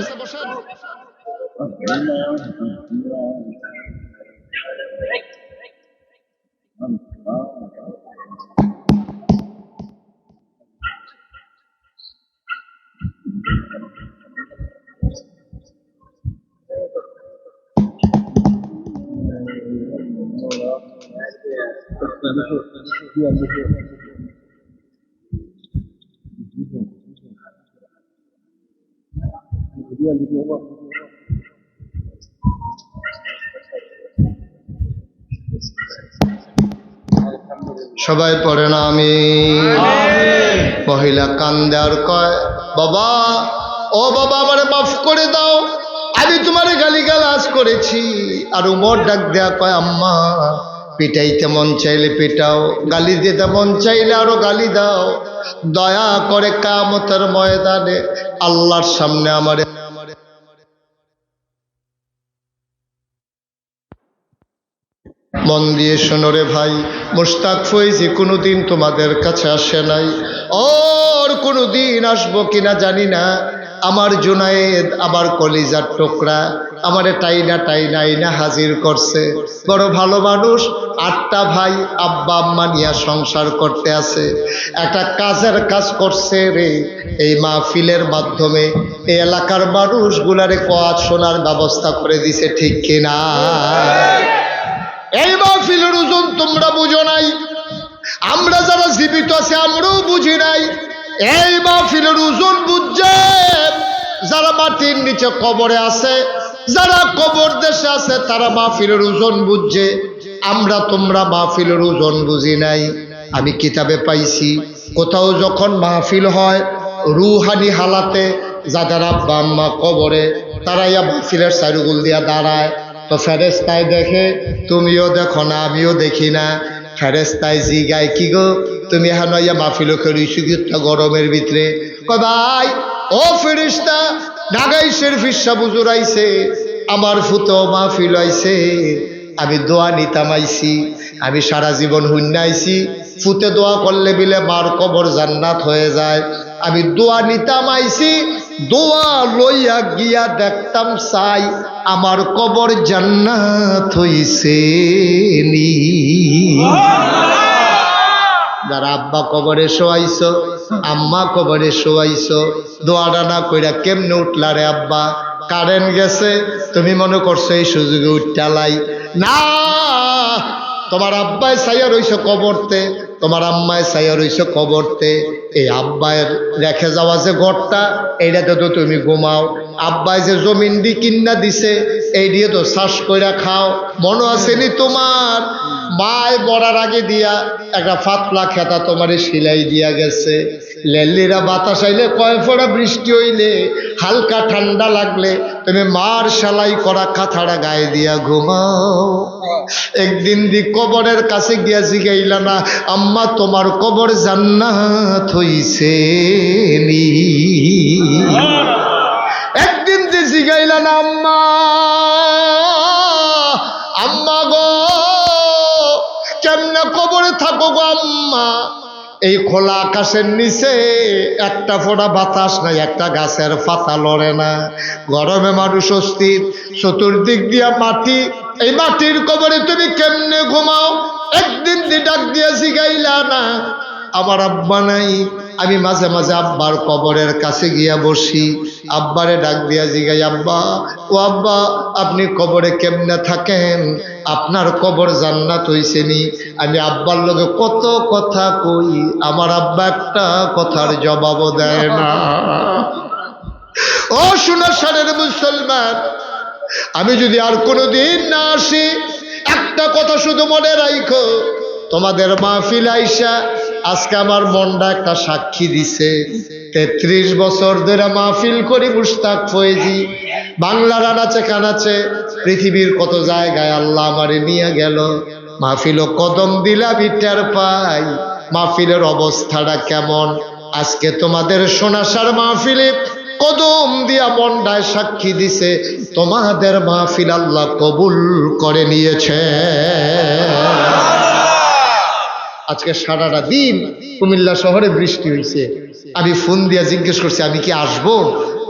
সবাই পড়ে না আমি। মহিলা কান্দে আর কয় বাবা ও বাবা আমারে মাফ করে দাও, আমি তোমারে গালিগালাজ করেছি। আর উমর ডাক দেয়া কয় আম্মা পিটাইতে মন চাইলে পিটাও, গালি দিতে মন চাইলে আরো গালি দাও, দয়া করে কিয়ামতের ময়দানে আল্লাহর সামনে আমারে মন দিয়ে শোনো রে ভাই, মুশতাক ফৈজি কোনোদিন তোমাদের কাছে আসে নাই, ওর কোনোদিন আসবো কিনা জানি না। আমার জুনায়েদ আমার কলিজার টুকরা আমারে টাইনা টাইনা আইনা হাজির করছে, বড় ভালো মানুষ, 8টা ভাই আব্বা আম্মা নিয়ে সংসার করতে আছে, একটা কাজের কাজ করছে রে। এই মাহফিলের মাধ্যমে এই এলাকার মানুষগুলারে কোয়াজ শোনার ব্যবস্থা করে দিছে, ঠিক কিনা? এই মাহফিলের ওজন তোমরা বুঝো নাই, আমরা যারা জীবিত আছে আমরাও বুঝি নাই। এই মাহফিলের ওজন বুঝছে যারা মাটির নিচে কবরে আছে, যারা কবর দেশে আছে, তারা মাহফিলের ওজন বুঝছে। আমরা তোমরা মাহফিলের ওজন বুঝি নাই। আমি কিতাবে পাইছি কোথাও যখন মাহফিল হয় রুহানি হালাতে, যাদের আব্বা আম্মা কবরে, তারা ইয়া মাহফিলের চারুগুল দিয়া দাঁড়ায়, তো ফেরেশতায় দেখে, তুমিও দেখো না আমিও দেখি না। ফেরেশতায় জিগায় কি গো তুমি এখন ইয়া মাহফিল করিস গরমের ভিতরে? কয় ভাই ও ফেরেশতা ঢাকাই শরীফের সাহেব হুজুর আইছে, আমার ফুতো মাহফিল আইছে, আমি দোয়া নিতাম আইছি, আমি সারা জীবন হুন্না আইছি, ফুতে দোয়া করলে বিলে মার কবর জান্নাত হয়ে যায়। আমি দোয়া নিতাম আইছি, দোয়া লইয়া গিয়া দেখতাম চাই আমার কবর জান্নাত হইছে নি। যারা আব্বা কবরে শোয়াইছো, আম্মা কবরে শোয়াইছো, দোয়াটা না কইরা কেমনে উঠলা রে আব্বা? কারেন্ট গেছে, তুমি মনে করছো এই সুযোগে উঠটালাই না। তোমার আব্বায় ছাইয়া রইছো কবরতে, তোমার আম্মায় ছাইয়া রইছো কবরতে। এই আব্বায়ের রেখে যাওয়া যে ঘরটা, এইটাতে তো তুমি ঘুমাও। আব্বাই যে জমিন দি কিন্না দিছে, এই দিয়ে তো শ্বাস কইরা খাও। মনে আসেনি তোমার মায় মরার আগে দিয়া একটা ফাতলা খেতা তোমারে সিলাই দিয়া গেছে। লেল্লিরা বাতাস আইলে, কয় ফোঁটা বৃষ্টি হইলে, হালকা ঠান্ডা লাগলে তুমি মার সেলাই করা কাঁথাটা গায়ে দিয়া ঘুমাও। একদিন দি কবরের কাছে গিয়া জিগাইলা না, আম্মা তোমার কবর জান্নাত হইছে নি? একদিন দি জিগাইলা না, আম্মা আম্মা গো কেমনে কবরে থাকো গো আম্মা? এই খোলা আকাশের নিচে একটা ফোঁটা বাতাস নাই, একটা গাছের পাতা লড়ে না, গরমে মানুষ অস্থির, চতুর্দিক দিয়া মাটি। এই মাটির কবরে তুমি কেমনে ঘুমাও? একদিন দি ডাক দিয়া জিগাইলা না, আমার আব্বা নাই। আমি মাঝে মাঝে আব্বার কবরের কাছে গিয়া বসি, আব্বারে ডাক দিয়া জিগাই, আব্বা ও আব্বা আপনি কবরে কেমনে থাকেন? আপনার কবর জান্নাত হইছে নি? আমি আব্বার লগে কত কথা কই, আমার আব্বা একটা কথার জবাবও দেয় না। ও সুনাসারের মুসলমান, আমি যদি আর কোনোদিন না আসি, একটা কথা শুধু মনে রাখো, তোমাদের মাহফিল আইসা আজকে আমার মনটা একটা সাক্ষী দিছে। ৩৩ বছর ধরে মাহফিল করি মুশতাক ফয়েজি, বাংলার আনাচে কানাচে, পৃথিবীর কত জায়গায় আল্লাহ আমারে নিয়ে গেল। মাহফিলও কদম দিলা বিটার পাই, মাহফিলের অবস্থাটা কেমন? আজকে তোমাদের সোনাসার মাহফিলে কদম দিয়া মনটায় সাক্ষী দিছে, তোমাদের মাহফিল আল্লাহ কবুল করে নিয়েছে। আজকে সারাটা দিন কুমিল্লা শহরে বৃষ্টি হয়েছে। আমি ফোন দিয়া জিজ্ঞেস করছি আমি কি আসবো?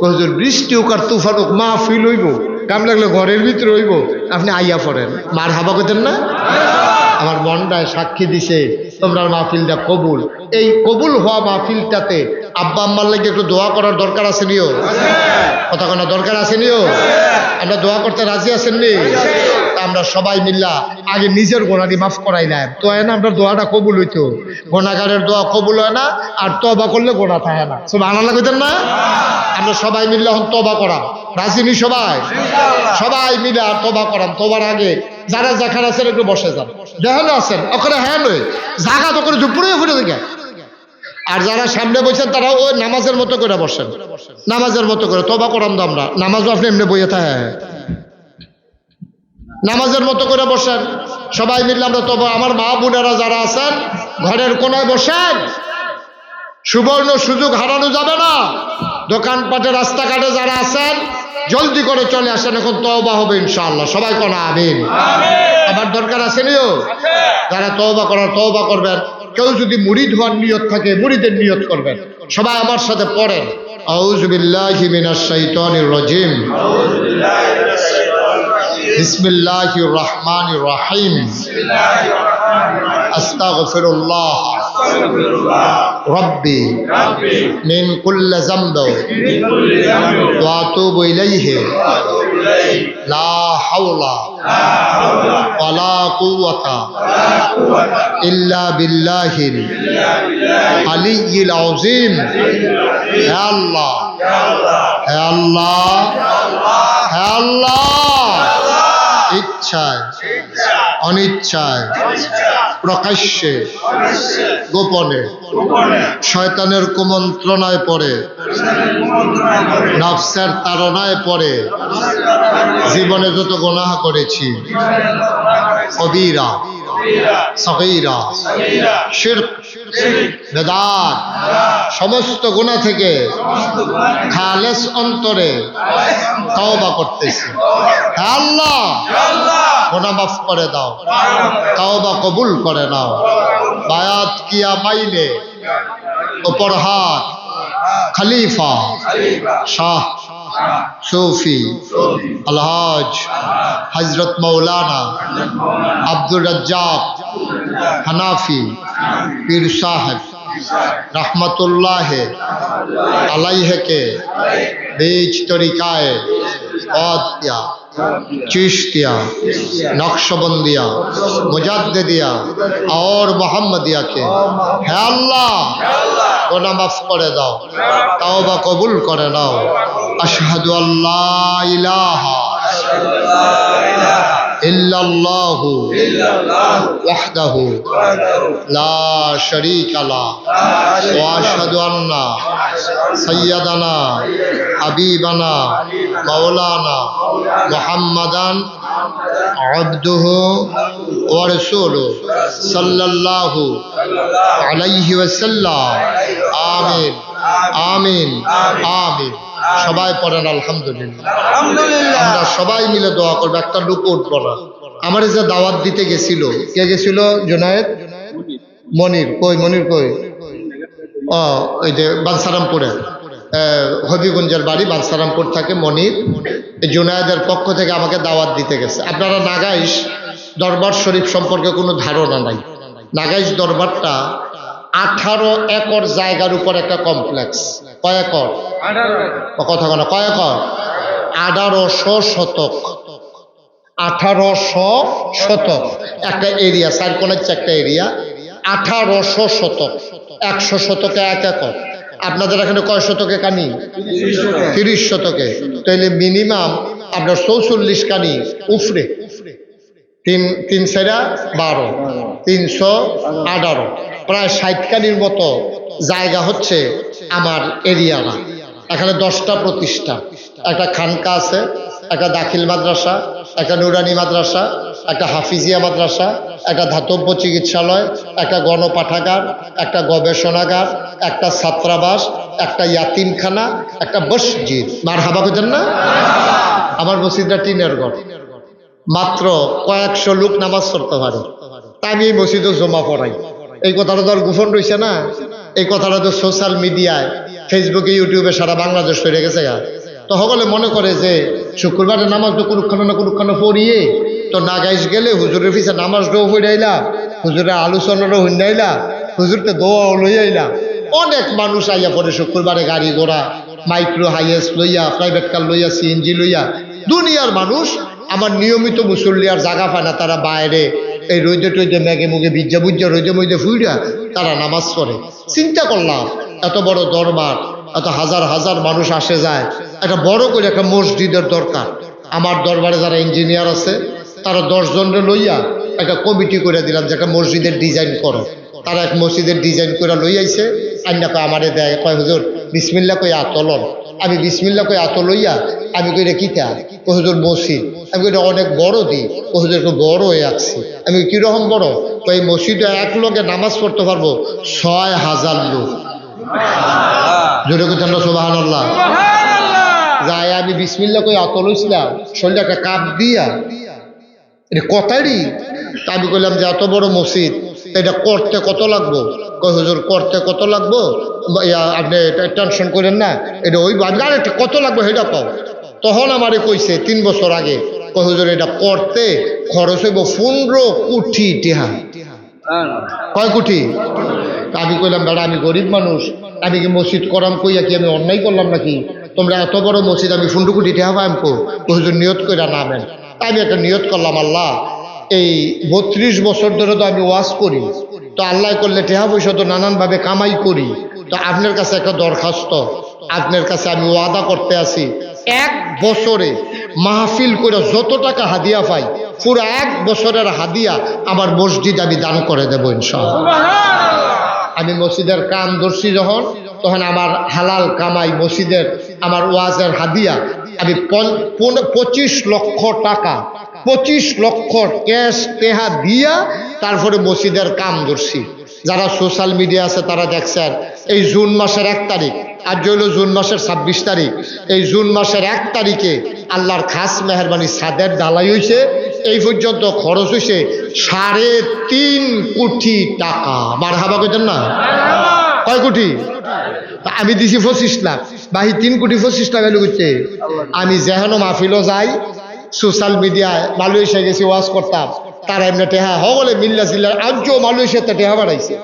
হুজুর বৃষ্টি হোক আর তুফান হোক মাহফিল হইব, কাম লাগলে ঘরের ভিতরে হইব, আপনি আইয়া পড়েন। মার হাবা করতেন না? আমার মনটায় সাক্ষী দিছে তোমরা মাহফিলটা কবুল। এই কবুল হওয়া মাহফিলটাতে আব্বা আম্মার লাগে একটু দোয়া করার দরকার আছে নিও, কথা কোনো দরকার আছে নিও। আমরা দোয়া করতে রাজি আছেন নি? আমরা সবাই মিল্লা আগে নিজের গোনাটি মাফ করাইলাম, তো না আমরা দোয়াটা কবুল হইতো। গোনাগারের দোয়া কবুল হয় না, আর তবা করলে গোনা থাকে না। সব আনাল্লা কইতেন না? আমরা সবাই মিল্লা এখন তবা করাম, রাজি নি সবাই? সবাই মিলে আর তবা করাম। তোবার আগে যারা যেখানে আছেন একটু বসে যান, দেখানো আছেন ওখানে হ্যাঁ নয় জায়গা তো করে ঝুপুরে ফুটে দেখে। আর যারা সামনে বসেন তারা ওই নামাজের মতো করে বসেন, নামাজের মতো করে তবা করাম। তো আমরা নামাজও আপনি এমনি বইয়ে থাকে, নামাজের মতো করে বসেন সবাই মিললে আমরা তবা। আমার মা বোনেরা যারা আছেন ঘরের কোনায় বসেন, সুবর্ণ সুযোগ হারানো যাবে না। দোকানপাটে রাস্তাঘাটে যারা আছেন জলদি করে চলে আসেন, এখন তওবা হবে ইনশাআল্লাহ। সবাই কোন আমিন। আবার দরকার আছে নিও, যারা তওবা করার তওবা করবেন। কেউ যদি মুরিদ হওয়ার নিয়ত থাকে মুরিদের নিয়ত করবেন। সবাই আমার সাথে পড়েন, আউযু বিল্লাহি মিনাশ শাইতানির রাজিম, বিসমিল্লাহির রহমানির রহিম, আস্তাগফিরুল্লাহ রব্বি মিন কুল্লি যামবি ওয়া আতুবু ইলাইহি লা হাওলা ওয়ালা কুওয়াতা ইল্লা বিল্লাহিল আলিয়্যিল আযীম। হে আল্লাহ, হে আল্লাহ, হে আল্লাহ, ইচ্ছায় অনিচ্ছায় প্রকাশ্যে গোপনে শয়তানের কুমন্ত্রণায় পড়ে নফসের তাড়নায় পড়ে জীবনে যত গুনাহ করেছি, কবীরা সগীরা শিরক বেদাত সমস্ত গুনাহ থেকে খালেস অন্তরে তওবা করতেছি। হে আল্লাহ, গুনাহ মাফ করে দাও, তওবা কবুল করে নাও। बायात किया मैंने ऊपर हाथ खलीफा शाह सूफी अलहाज हजरत मौलाना अब्दुल रज्जाक हनाफी पीर साहब रहमतुल्लाह अलैह के बीच तरीकाए कादिया चिश्तिया नक्शबंदिया मुजद्दिदिया और मोहम्मदिया के है अल्लाह गुनाह माफ करे दाओ तौबा कबूल करे नाओ अशहदु अल्ला इलाहा इल्लल्लाहु वहदहु ला शरीका ला व अशहदु अन्ना सय्यदना हबीबना मौलाना मुहम्मदन अब्दुहु व रसूलुहु सल्लल्लाहु अलैहि वसल्लम आमीन आमीन आमीन সবাই পড়েন আলহামদুলিল্লাহ আমরা সবাই মিলে দোয়া করব একটা লোক উঠবো না আমার যে দাওয়াত দিতে গেছিল কে গেছিল জুনায়েদ মনির কই ওই যে বানসারামপুরে হবিগঞ্জের বাড়ি বানসারামপুর থাকে মনির জুনায়েদের পক্ষ থেকে আমাকে দাওয়াত দিতে গেছে আপনারা নাগাইশ দরবার শরীফ সম্পর্কে কোনো ধারণা নাই নাগাইশ দরবারটা 18 একর জায়গার উপর একটা কমপ্লেক্স কয় একর কথা বলা কয় একর 1800 শতক 1800 শতক একটা এরিয়া সার্কোনার একটা এরিয়া 1800 শতক 100 শতকে 1 একর আপনাদের এখানে কয় শতকে কানি 30 শতকে তাহলে মিনিমাম আপনার 44 কানি উফরে 3 সেরা 12 318 প্রায় 60 কানির মতো জায়গা হচ্ছে আমার এরিয়াটা এখানে 10টা প্রতিষ্ঠান একটা খানকা আছে একটা দাখিল মাদ্রাসা একটা নুরানি মাদ্রাসা একটা হাফিজিয়া মাদ্রাসা একটা ধাতব্য চিকিৎসালয় একটা গণপাঠাগার একটা গবেষণাগার একটা ছাত্রাবাস একটা ইয়াতিমখানা একটা মসজিদ মারহাবা কইতেন না আমার মসজিদটা টিনের ঘর মাত্র কয়েকশো লোক নামাজ পড়তে পারে তাই আমি এই মসজিদে জমা পড়াই এই কথাটা তো আর গোপন রয়েছে না এই কথাটা তো সোশ্যাল মিডিয়ায় ফেসবুকে ইউটিউবে সারা বাংলাদেশ হয়ে গেছে তো সকলে মনে করে যে শুক্রবারে নামাজ তো কোনখানে পড়িয়ে তো নাগাইশ গেলে হুজুরের পিছে নামাজটাও পড়ে আইলা হুজুরের আলোচনারও হইনা আইলা হুজুরকে দোয়াও লই আইলা অনেক মানুষ আইয়া পড়ে শুক্রবারে গাড়ি ঘোড়া মাইক্রো হাইয়েস্ট লইয়া প্রাইভেট কার লইয়া সিএনজি লইয়া দুনিয়ার মানুষ আমার নিয়মিত মুসল্লি আর জায়গা পায় না তারা বাইরে এই রোদে টৈদে মেঘে মুখে ভিজা বুজ্জা রোদে মধ্যে ফুইরা তারা নামাজ পড়ে চিন্তা করলাম এত বড় দরবার এত হাজার হাজার মানুষ আসে যায় একটা বড় করে একটা মসজিদের দরকার আমার দরবারে যারা ইঞ্জিনিয়ার আছে তারা 10 জনরে লইয়া একটা কমিটি করে দিলাম যে একটা মসজিদের ডিজাইন করো তারা এক মসজিদের ডিজাইন করে লই আইছে আইনা কয় আমারে দেয় কয় হুজুর বিসমিল্লাহ কই আতলন আমি বিসমিল্লাহ কই আত লইয়া আমি কইরা কিতা ও হুজুর মসজিদ আমি কইরা অনেক বড় দি ও হুজুর একটু বড় হয়ে আসছি আমি কিরকম বড় কই মসজিদে এক লোকে নামাজ পড়তে পারবো 6000 লোক জোরে কথা না সুবহানাল্লাহ যাই আমি বিসমিল্লাহ কই আত লইছিলাম শরীরে একটা কাপ দিয়া এটা কথারই আমি কইলাম যে এত বড় মসজিদ এটা করতে কত লাগবো কই হুজুর করতে কত লাগবো আপনি টেনশন করেন না এটা ওই আরেকটা কত লাগবে সেটা পাও তখন আমারে কইছে 3 বছর আগে কই হুজুর এটা করতে খরচ হইব 15 কোটি টাকা কয় কোটি আমি কইলাম বেড়া আমি গরিব মানুষ আমি কি মসজিদ করাম কইয়া কি আমি অন্যায় করলাম নাকি তোমরা এত বড় মসজিদ আমি 15 কোটি টাকা পাইম কো হুজুর নিয়ত কইরা নামেন আমি একটা নিয়ত করলাম আল্লাহ এই 32 বছর ধরে তো আমি ওয়াজ করি তো আল্লাহ করলে টাকা পয়সা তো নানানভাবে কামাই করি তো আপনার কাছে একটা দরখাস্ত আপনার কাছে আমি ওয়াদা করতে আছি 1 বছরে মাহফিল করে যত টাকা হাদিয়া পাই পুরো 1 বছরের হাদিয়া আমার মসজিদ আমি দান করে দেবো ইনশাআল্লাহ আমি মসজিদের কাম ধরছি যখন তখন আমার হালাল কামাই মসজিদের আমার ওয়াজের হাদিয়া আমি 25 লক্ষ টাকা 25 লক্ষ ক্যাশ টেহা দিয়া তারপরে মসজিদের কাম ধরছি যারা সোশ্যাল মিডিয়া আছে তারা দেখছেন এই জুন মাসের 1 তারিখ আজ হলো জুন মাসের 26 তারিখ। এই জুন মাসের 1 তারিখে আল্লাহর খাস মেহরবানি ছাদের ঢালাই হয়েছে। এই পর্যন্ত খরচ হয়েছে 3.5 কোটি টাকা। মারহাবা কইতেন না? কয় কোটি? আমি দিছি 25 লাখ, বাহি 3 কোটি 25 টাকা লুকছে। আমি যেহেন মাহফিলও যাই, সোশ্যাল মিডিয়ায় মালয়েশিয়া গেছি ওয়াজ করতাম, তারা এমনি টেহা হগলে মিল্লা জিল্লার আজও মালয়েশিয়াতে টেহা বাড়াইছে।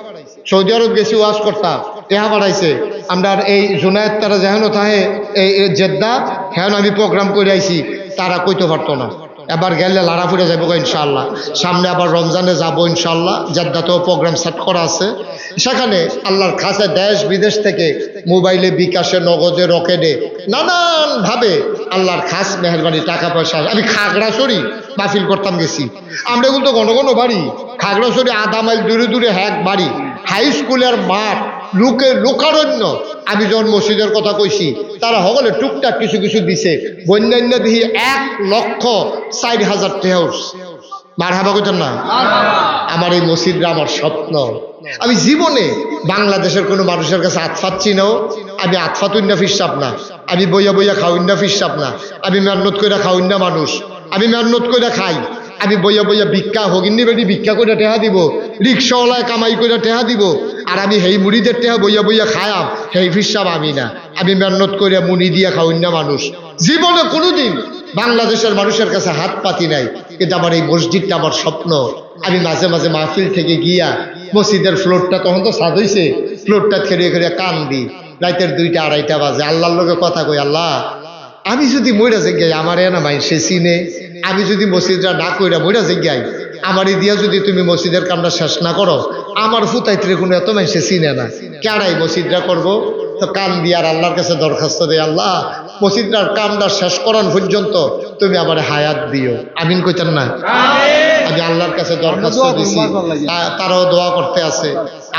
সৌদি আরব গেছি ওয়াজ করতাম, টেহা বাড়াইছে। আমরা এই জুনায়েদ তারা যেহেন থাকে এই জেদ্দা, হ্যাঁ আমি প্রোগ্রাম করে আইছি, তারা কইতে পারতো না। এবার গেলে লাড়াপুরে যাবো ইনশাআল্লাহ, সামনে আবার রমজানে যাবো ইনশাআল্লাহ। জেদ্দাতেও প্রোগ্রাম সেট করা আছে। সেখানে আল্লাহর খাসে দেশ বিদেশ থেকে মোবাইলে, বিকাশে, নগদে, রকেটে নানানভাবে আল্লাহর খাস মেহরবানি টাকা পয়সা। আমি খাগড়াছড়ি মাহফিল করতাম গেছি, আমরা কিন্তু ঘন ঘন বাড়ি। খাগড়াছড়ি আধা মাইল দূরে দূরে এক বাড়ি, হাই স্কুলের মাঠ, লোকারণ্য। আমি যখন মসজিদের কথা কইছি, তারা হগলে টুকটাক কিছু কিছু দিছে। বন্যান্য দিহি 1,04,000 টাকা উঠছে। মারহাবা কইতেন না? আমার এই মসজিদরা আমার স্বপ্ন। আমি জীবনে বাংলাদেশের কোনো মানুষের কাছে আতফাচ্ছি না। আমি আতফাতুন্না ফিরসাব না, আমি বইয়া বইয়া খাউন্না ফিরসাব না। আমি মেহনত করে খাউন্না মানুষ, আমি মেহনত করে খাই। আমি বইয়া বইয়া ভিক্ষা হগিন্নি বেটি ভিক্ষা করে টেহা দিব, রিক্সাওয়ালায় কামাই করে টেহা দিব। আর আমি হেই মুড়িদের টেহা বইয়া বইয়া খায়াম, হেই ফিরসাব আমি না। আমি মেহনত করে মুড়ি দিয়া খাউন্না মানুষ। জীবনে কোনোদিন বাংলাদেশের মানুষের কাছে হাত পাতি নাই। কিন্তু আমার এই মসজিদটা আমার স্বপ্ন। আমি মাঝে মাঝে মাহফিল থেকে গিয়া মসজিদের ফ্লোরটা, তখন তো সাদ হইছে, ফ্লোরটা খেয়ে খেয়ে কান দিই। রাতের 2টা 2:30 বাজে আল্লাহর লোকে কথা কই, আল্লাহ আমি যদি মইরা যাই আমার এনা মাই সে চিনে, আমি যদি মসজিদটা না কইরা মইরা যাই, আমার দিয়া যদি তুমি মসজিদের কামটা শেষ না করো, আমার ফুতাইত্রে কোনো এত মাই সে চিনে না, কেনাই মসজিদটা করবো। তো কান দিয়ে আর আল্লাহর কাছে দরখাস্ত দেয়, আল্লাহ মসজিদটার কামটা শেষ করান পর্যন্ত তুমি আমার হায়াত দিও। আমিন কইতেন না? আমি আল্লাহর কাছে দরখাস্ত দিছি, তারাও দোয়া করতে আছে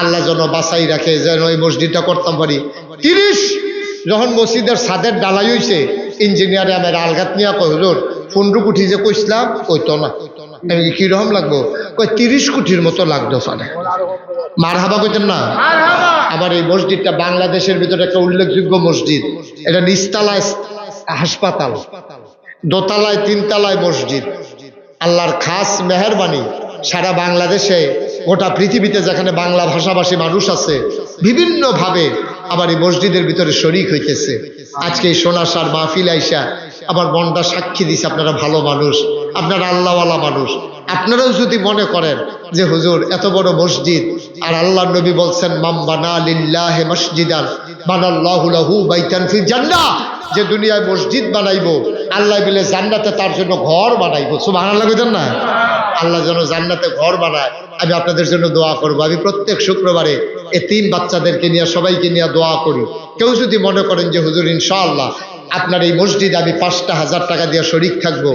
আল্লাহ যেন বাঁচাই রাখে, যেন ওই মসজিদটা করতাম পারি। 30 যখন মসজিদের ছাদের ডালাই হয়েছে, ইঞ্জিনিয়ারে আমার আলঘাত নিয়ে কই, হুজুর 15 কোটি যে কইছিলাম কইতো না। আমি কিরকম লাগবো? কই 30 কোটির মতো লাগতো পারে। মারহাবা কইতেন না? আবার এই মসজিদটা বাংলাদেশের ভিতরে একটা উল্লেখযোগ্য মসজিদ। এটা নিচতলায় হাসপাতাল, দোতলায় 3 তলায় মসজিদ। আল্লাহর খাস মেহরবানি সারা বাংলাদেশে, গোটা পৃথিবীতে যেখানে বাংলা ভাষাভাষী মানুষ আছে, বিভিন্নভাবে আবার এই মসজিদের ভিতরে শরীক হইতেছে। আজকে এই সোনাসার মাহফিল আইসা আবার মনটা সাক্ষী দিছে, আপনারা ভালো মানুষ, আপনারা আল্লাহওয়ালা মানুষ। আপনারাও যদি মনে করেন যে হুজুর এত বড় মসজিদ, আর আল্লাহর নবী বলছেন মাম বানা লিল্লাহি মসজিদান বানাল্লাহু লাহু বাইতান ফিল জান্নাহ, যে দুনিয়ায় মসজিদ বানাইবো আল্লাহ বলে জান্নাতে তার জন্য ঘর বানাইবো। সুবহানাল্লাহ কইতেন না? আল্লাহ যেন জান্নাতে ঘর বানায়। আমি আপনাদের জন্য দোয়া করব। আমি প্রত্যেক শুক্রবারে এতিম বাচ্চাদেরকে নিয়ে, সবাইকে নিয়ে দোয়া করি। কেউ যদি মনে করেন যে হুজুর ইনশাআল্লাহ আপনার এই মসজিদে আমি 5টা 1000 টাকা দিয়ে শরিক থাকবো,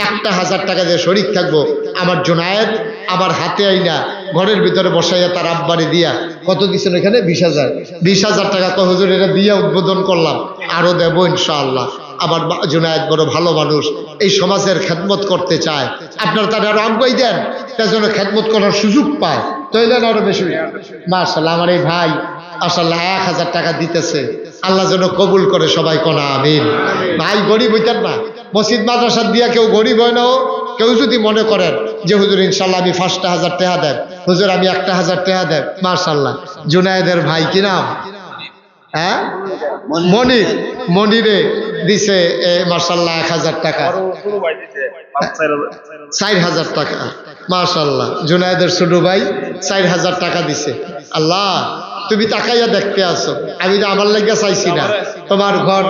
1টা 1000 টাকা দিয়ে শরিক থাকবো, আমার জুনায়েদ আমার হাতে আইনা ঘরের ভিতরে বসাইয়া তার আব্বারে দিয়া, কত দিচ্ছেন এখানে? 20,000 টাকা। তো হুজুর এটা দিয়া উদ্বোধন করলাম, আরো দেব ইনশাআল্লাহ। আমার জুনায়েদ বড় ভালো মানুষ, এই সমাজের খেদমত করতে চায়। আপনারা তারা আরো আগুয়াই দেন, তার জন্য খেদমত করার সুযোগ পায়, তাইলে আরো বেশি। মাশাআল্লাহ আমার এই ভাই মাশাআল্লাহ 1000 টাকা দিতেছে, আল্লাহ যেন কবুল করে, সবাই কোনা আমিন। ভাই গরিব হইতেন না, মসজিদ মাদ্রাসা দিয়া কেউ গরিব হয় না। কেউ যদি মনে করেন যে হুজুর ইনশাল্লাহ আমি 5টা 1000 টাকা দেন, হুজুর আমি 1টা 1000 টাকা দেন, মাশাআল্লাহ। জুনায়েদের ভাই কি নাম? হ্যাঁ, মনির। মনিরে দিছে মাশাআল্লাহ 1000 টাকা, 4000 টাকা। মাশাআল্লাহ জুনায়েদের ছোট ভাই 4000 টাকা দিছে। আল্লাহ তুমি তাকাইয়া দেখতে আসো, আমি তো আমার লাগিয়া চাইছি না, তোমার ঘর।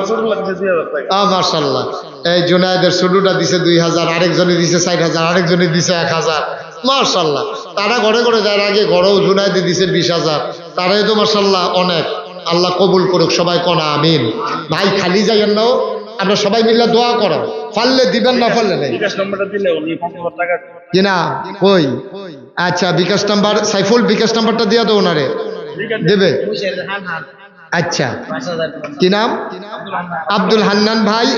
মাশাআল্লাহ এই জুনায়েদের ছোটটা দিছে 2000, আরেকজনে দিছে 4000, আরেকজনে দিছে 1000। মাশাআল্লাহ তারা ঘরে ঘরে যার আগে ঘরেও জুনায়েদে দিছে 20,000। তারাই তো মাশাআল্লাহ অনেক। আল্লাহ কবুল করুক, সবাই কোনা আমিন। ভাই খালি যাইয়েন না, আমরা সবাই মিলে দোয়া করো, পারলে দিবেন, না পারলে নেই। কিনা কই? আচ্ছা বিকাশ নাম্বার, সাইফুল বিকাশ নাম্বারটা দিয়া দাও ওনারে, দেবে। আচ্ছা কি নাম? আব্দুল হান্নান ভাই,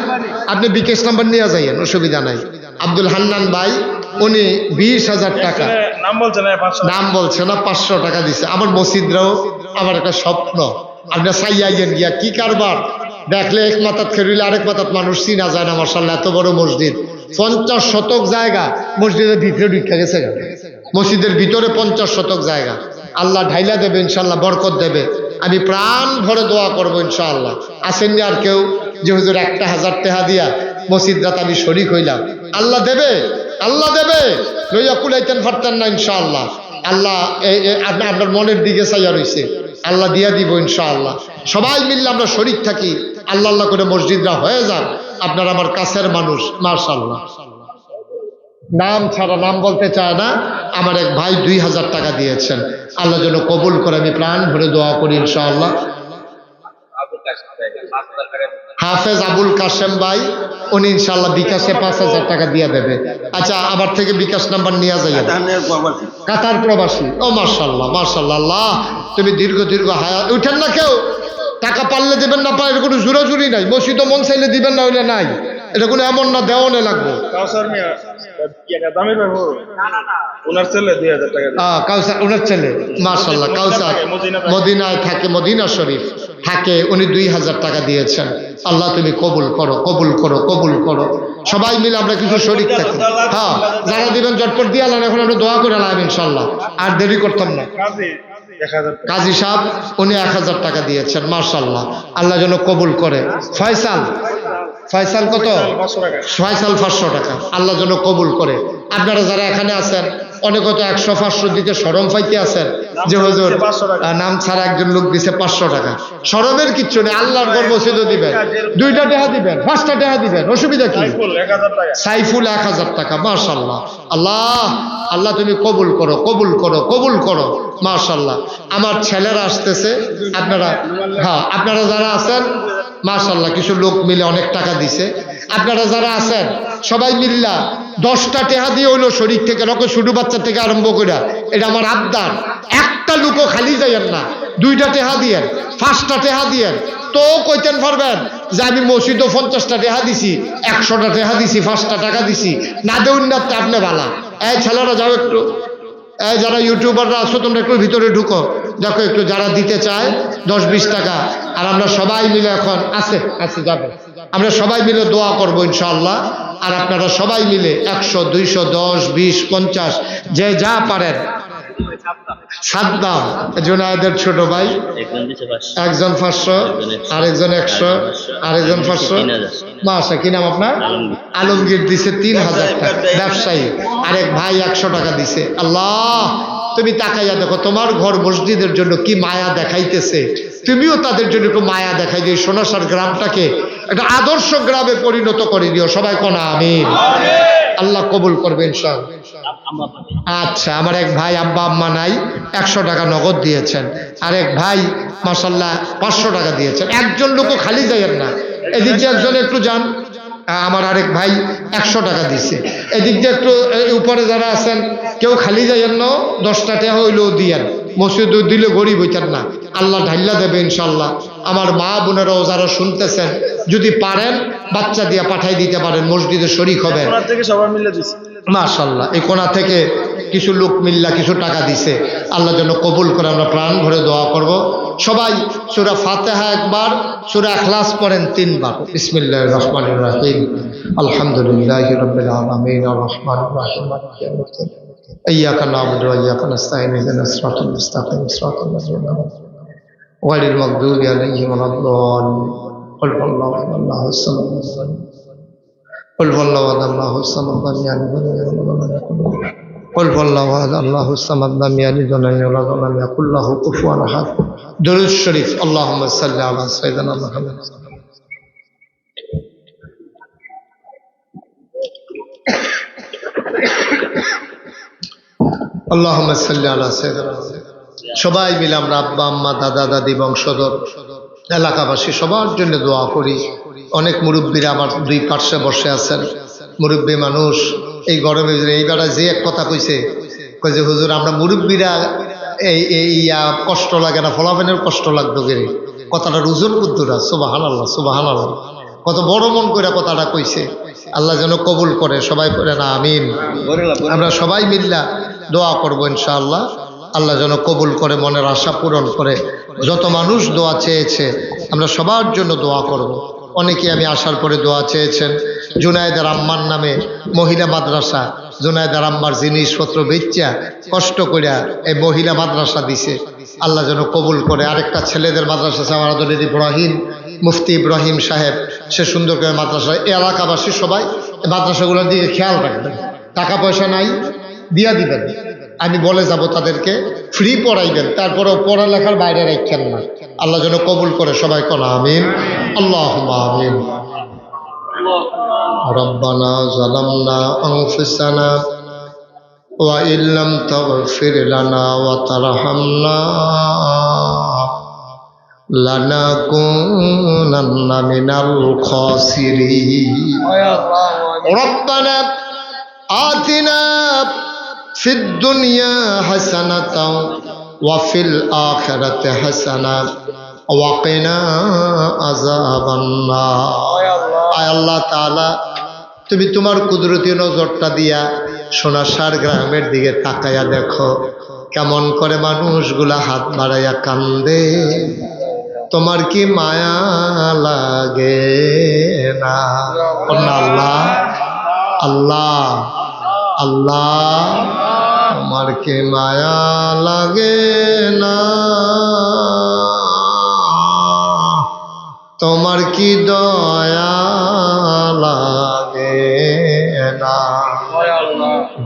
আপনি বিকাশ নাম্বার নিয়ে যাইয়েন, অসুবিধা নাই। আব্দুল হান্নান ভাই উনি 20,000 টাকা, নাম বলছে না, 500 টাকা দিছে। আমার মসজিদরাও আমার একটা স্বপ্ন, আপনার সাইয়াইয়েন গিয়া কি কারবার দেখলে এক মাথাত খেরুইলে আরেক মাথাত মানুষ চিনা যায় না। মাশাআল্লাহ এত বড় মসজিদ, 50 শতক জায়গা মসজিদের ভিতরে ঢুকে গেছে। মসজিদের ভিতরে 50 শতক জায়গা। আল্লাহ ঢাইলা দেবে ইনশাআল্লাহ, বরকত দেবে। আমি প্রাণ ভরে দোয়া করবো ইনশাআল্লাহ। আসেন আর কেউ যে হুজুর 1000 টাকা দিয়া মসজিদরাত আমি শরীক হইলাম, আল্লাহ দেবে, আল্লাহ দেবে। লইয়া কুলাইতেন পারতেন না ইনশাআল্লাহ। আল্লাহ আপনার মনের দিকে চাইয়া রইছে, আল্লাহ দিয়া দিব ইনশাআল্লাহ। সবাই মিললে আমরা শরীক থাকি, আল্লাহ আল্লাহ করে মসজিদরা হয়ে যান। আপনার আমার কাছের মানুষ, মাশাআল্লাহ। নাম ছাড়া, নাম বলতে চায় না, আমার এক ভাই 2000 টাকা দিয়েছেন, আল্লাহ যেন কবুল করে। আমি প্রাণ ভরে দোয়া করি ইনশাআল্লাহ। হাফেজ আবুল কাশেম ভাই, উনি ইনশাআল্লাহ বিকাশে 5000 টাকা দিয়ে দেবে। আচ্ছা, আমার থেকে বিকাশ নাম্বার নিয়ে যাই। কাতার প্রবাসী, ও মাশাআল্লাহ মাশাআল্লাহ। আল্লাহ তুমি দীর্ঘ দীর্ঘ হায়াত। উঠেন না কেউ, টাকা পারলে দিবেন, না পারলে কোনো জোরাজুরি নাই। মসজিদ মন চাইলে দিবেন, না হইলে নাই। এটা কোনো এমন না দেওয়ানে লাগবে। ওনার ছেলে মাশাআল্লাহ, কাউসার মদিনায় থাকে, মদিনা শরীফ থাকে, উনি 2000 টাকা দিয়েছেন। আল্লাহ তুমি কবুল করো, কবুল করো, কবুল করো। সবাই মিলে আমরা কিছু শরীক থাকি। হ্যাঁ, যারা দিবেন জটপট দিয়ে আল্লাহ, এখন আমরা দোয়া করে আলাম ইনশাআল্লাহ, আর দেরি করতাম না। কাজী সাহেব উনি 1000 টাকা দিয়েছেন, মাশাআল্লাহ, আল্লাহ যেন কবুল করে। ফয়সাল, ফয়সাল কত? ফয়সাল 500 টাকা, আল্লাহ যেন কবুল করে। আপনারা যারা এখানে আছেন, অনেক হয়তো 100-500 দিতে শরম পাইতে আছেন যে হুজুর নাম ছাড়া একজন লোক দিছে 500 টাকা। শরমের কিচ্ছু নেই, আল্লাহর ঘর মসজিদও দিবেন, 2টা টাকা দিবেন, 5টা টাকা দিবেন, অসুবিধা কি? সাইফুল 1000 টাকা, মাশাআল্লাহ। আল্লাহ আল্লাহ তুমি কবুল করো, কবুল করো, কবুল করো, মাশাআল্লাহ। আমার ছেলেরা আসতেছে, আপনারা, হ্যাঁ আপনারা যারা আছেন মাশাআল্লাহ, কিছু লোক মিলে অনেক টাকা দিছে। আপনারা যারা আছেন সবাই মিল্লা 10টা টাকা দিয়ে হইলো শরীর থেকে, রকম ছোট বাচ্চা থেকে আরম্ভ করে, এটা আমার আবদার। একটা লোকও খালি যাইয়েন না, 2টা টাকা দিয়েন, 5টা টাকা দিয়েন। তো কইতেন পারবেন যে আমি মসজিদও 50টা টাকা দিছি, 100টা টাকা দিছি, 5টা টাকা দিছি, না দেউন না আপনি বালা। এই ছেলেরা যাও একটু, এই যারা ইউটিউবাররা আছো তোমরা একটু ভিতরে ঢুকো, দেখো একটু যারা দিতে চায় 10-20 টাকা। আর আমরা সবাই মিলে এখন আছে যাবে, আমরা সবাই মিলে দোয়া করবো ইনশাআল্লাহ। আর আপনারা সবাই মিলে 100, 200, 10, 20, 50 যে যা পারেন। সাদ্দাম জুনায়েদের ছোট ভাই, একজন 500, আরেকজন 100, আরেকজন 500। মাশা, কি নাম আপনার? আলমগীর দিছে 3000 টাকা, ব্যবসায়ী। আরেক ভাই 100 টাকা দিছে। আল্লাহ তুমি তাকাইয়া দেখো, তোমার ঘর মসজিদের জন্য কি মায়া দেখাইতেছে, তুমিও তাদের জন্য একটু মায়া দেখাই দিও। সোনাসার গ্রামটাকে একটা আদর্শ গ্রামে পরিণত করে দিও। সবাই কোন আমিন। আল্লাহ কবুল করবে ইনশাআল্লাহ। আচ্ছা, আমার এক ভাই আব্বা আম্মা নাই, 100 টাকা নগদ দিয়েছেন। আরেক ভাই মাশাআল্লাহ 500 টাকা দিয়েছেন। একজন লোকও খালি যাইয়েন না, এদিক দিয়ে একজন একটু যান। আমার আরেক ভাই 100 টাকা দিছে। এদিক দিয়ে একটু উপরে যারা আছেন কেউ খালি যাইয়েন না, 10টা টাকা হইলেও দিয়েন। মসজিদ দিলে গরিব হইতেন না, আল্লাহ ঢাইলা দেবে ইনশাআল্লাহ। আমার মা বোনেরাও যারা শুনতেছেন, যদি পারেন বাচ্চা দিয়ে পাঠাই দিতে পারেন, মসজিদে শরীক হবেন। মাশাআল্লাহ, এই কোণা থেকে কিছু লোক মিল্লা কিছু টাকা দিছে, আল্লাহ যেন কবুল করে। আমরা প্রাণ ভরে দোয়া করব। সবাই সূরা ফাতিহা একবার, সূরা ইখলাস পড়েন 3 বার। বিসমিল্লাহির রহমানির রহিম। আলহামদুলিল্লাহি রাব্বিল আলামিন আর রহমানির রহিম মালিকি ইয়াউমিদ্দিন। ইয়্যাকা না'বুদু ওয়া ইয়্যাকা নাস্তাঈন ইহদিনাস সিরাতাল মুস্তাকিম সিরাতাল লাযিনা আন'আমতা গায়রিল মাগদুবি আলাইহিম ওয়ালাদ-দাল্লিন। قل هو الله احد الله الصمد قل هو الله احد الله الصمد لم يلد ولم يولد ولم يكن له قل هو الله احد الله الصمد لم يلد ولم يولد ولم يكن له كفوا احد. درود শরীফ। اللهم صل على سيدنا محمد. اللهم صل على سيدنا محمد. সবাই মিলে আমরা আব্বা আম্মা দাদা দাদি বংশধর এলাকাবাসী সবার জন্য দোয়া করি। অনেক মুরব্বীরা আমার 2 পার্শ্বে বসে আছেন, মুরব্বী মানুষ। এই গরমে এই বেড়ায় যে এক কথা কইছে, কই যে হুজুর আমরা মুরব্বীরা এই কষ্ট লাগে না, ফলাফলের কষ্ট লাগতো গেরে। কথাটার ওজন কুদ্দুরা। সুবহানাল্লাহ সুবহানাল্লাহ, কত বড় মন করে কথাটা কইছে। আল্লাহ যেন কবুল করে। সবাই করে না আমিন। আমরা সবাই মিল্লা দোয়া করবো ইনশাআল্লাহ। আল্লাহ যেন কবুল করে, মনের আশা পূরণ করে। যত মানুষ দোয়া চেয়েছে আমরা সবার জন্য দোয়া করব। অনেকে আমি আসার পরে দোয়া চেয়েছেন। জুনায়েদার আম্মার নামে মহিলা মাদ্রাসা, জুনায়েদার আম্মার জিনিসপত্র বেচা কষ্ট করিয়া এই মহিলা মাদ্রাসা দিছে, আল্লাহ যেন কবুল করে। আরেকটা ছেলেদের মাদ্রাসা আছে, আমার আদরের ইব্রাহিম, মুফতি ইব্রাহিম সাহেব, সে সুন্দর করে মাদ্রাসা। এই এলাকাবাসী সবাই মাদ্রাসাগুলোর দিকে খেয়াল রাখবেন। টাকা পয়সা নাই, দিয়া দিবেন, আমি বলে যাব তাদেরকে, ফ্রি পড়াইবেন, তারপরেও পড়ালেখার বাইরে রাখেন না। আল্লাহ যেন কবুল করে, সবাই কোন আমিন, আল্লাহুম্মা আমিন। রব্বানা যালামনা আনফুসানা ওয়া ইল্লাম তাগফির লানা ওয়া তারহামনা লানাকুনান্না মিনাল খাসিরিন। রব্বানা আতিনা ফিদ দুনিয়া হাসানাতাও ওয়া ফিল আখিরাতি হাসানা ওয়া কিনা আযাবান নার। আয় আল্লাহ তাআলা, তুমি তোমার কুদরতি নজরটা দিয়া সোনাসার গ্রামের দিকে তাকায়া দেখো কেমন করে মানুষগুলা হাত বাড়াইয়া কান্দে। তোমার কি মায়া লাগে না? আল্লাহ আল্লাহ আল্লাহ, তোমার কি মায়া লাগে না? তোমার কি দয়া লাগে না?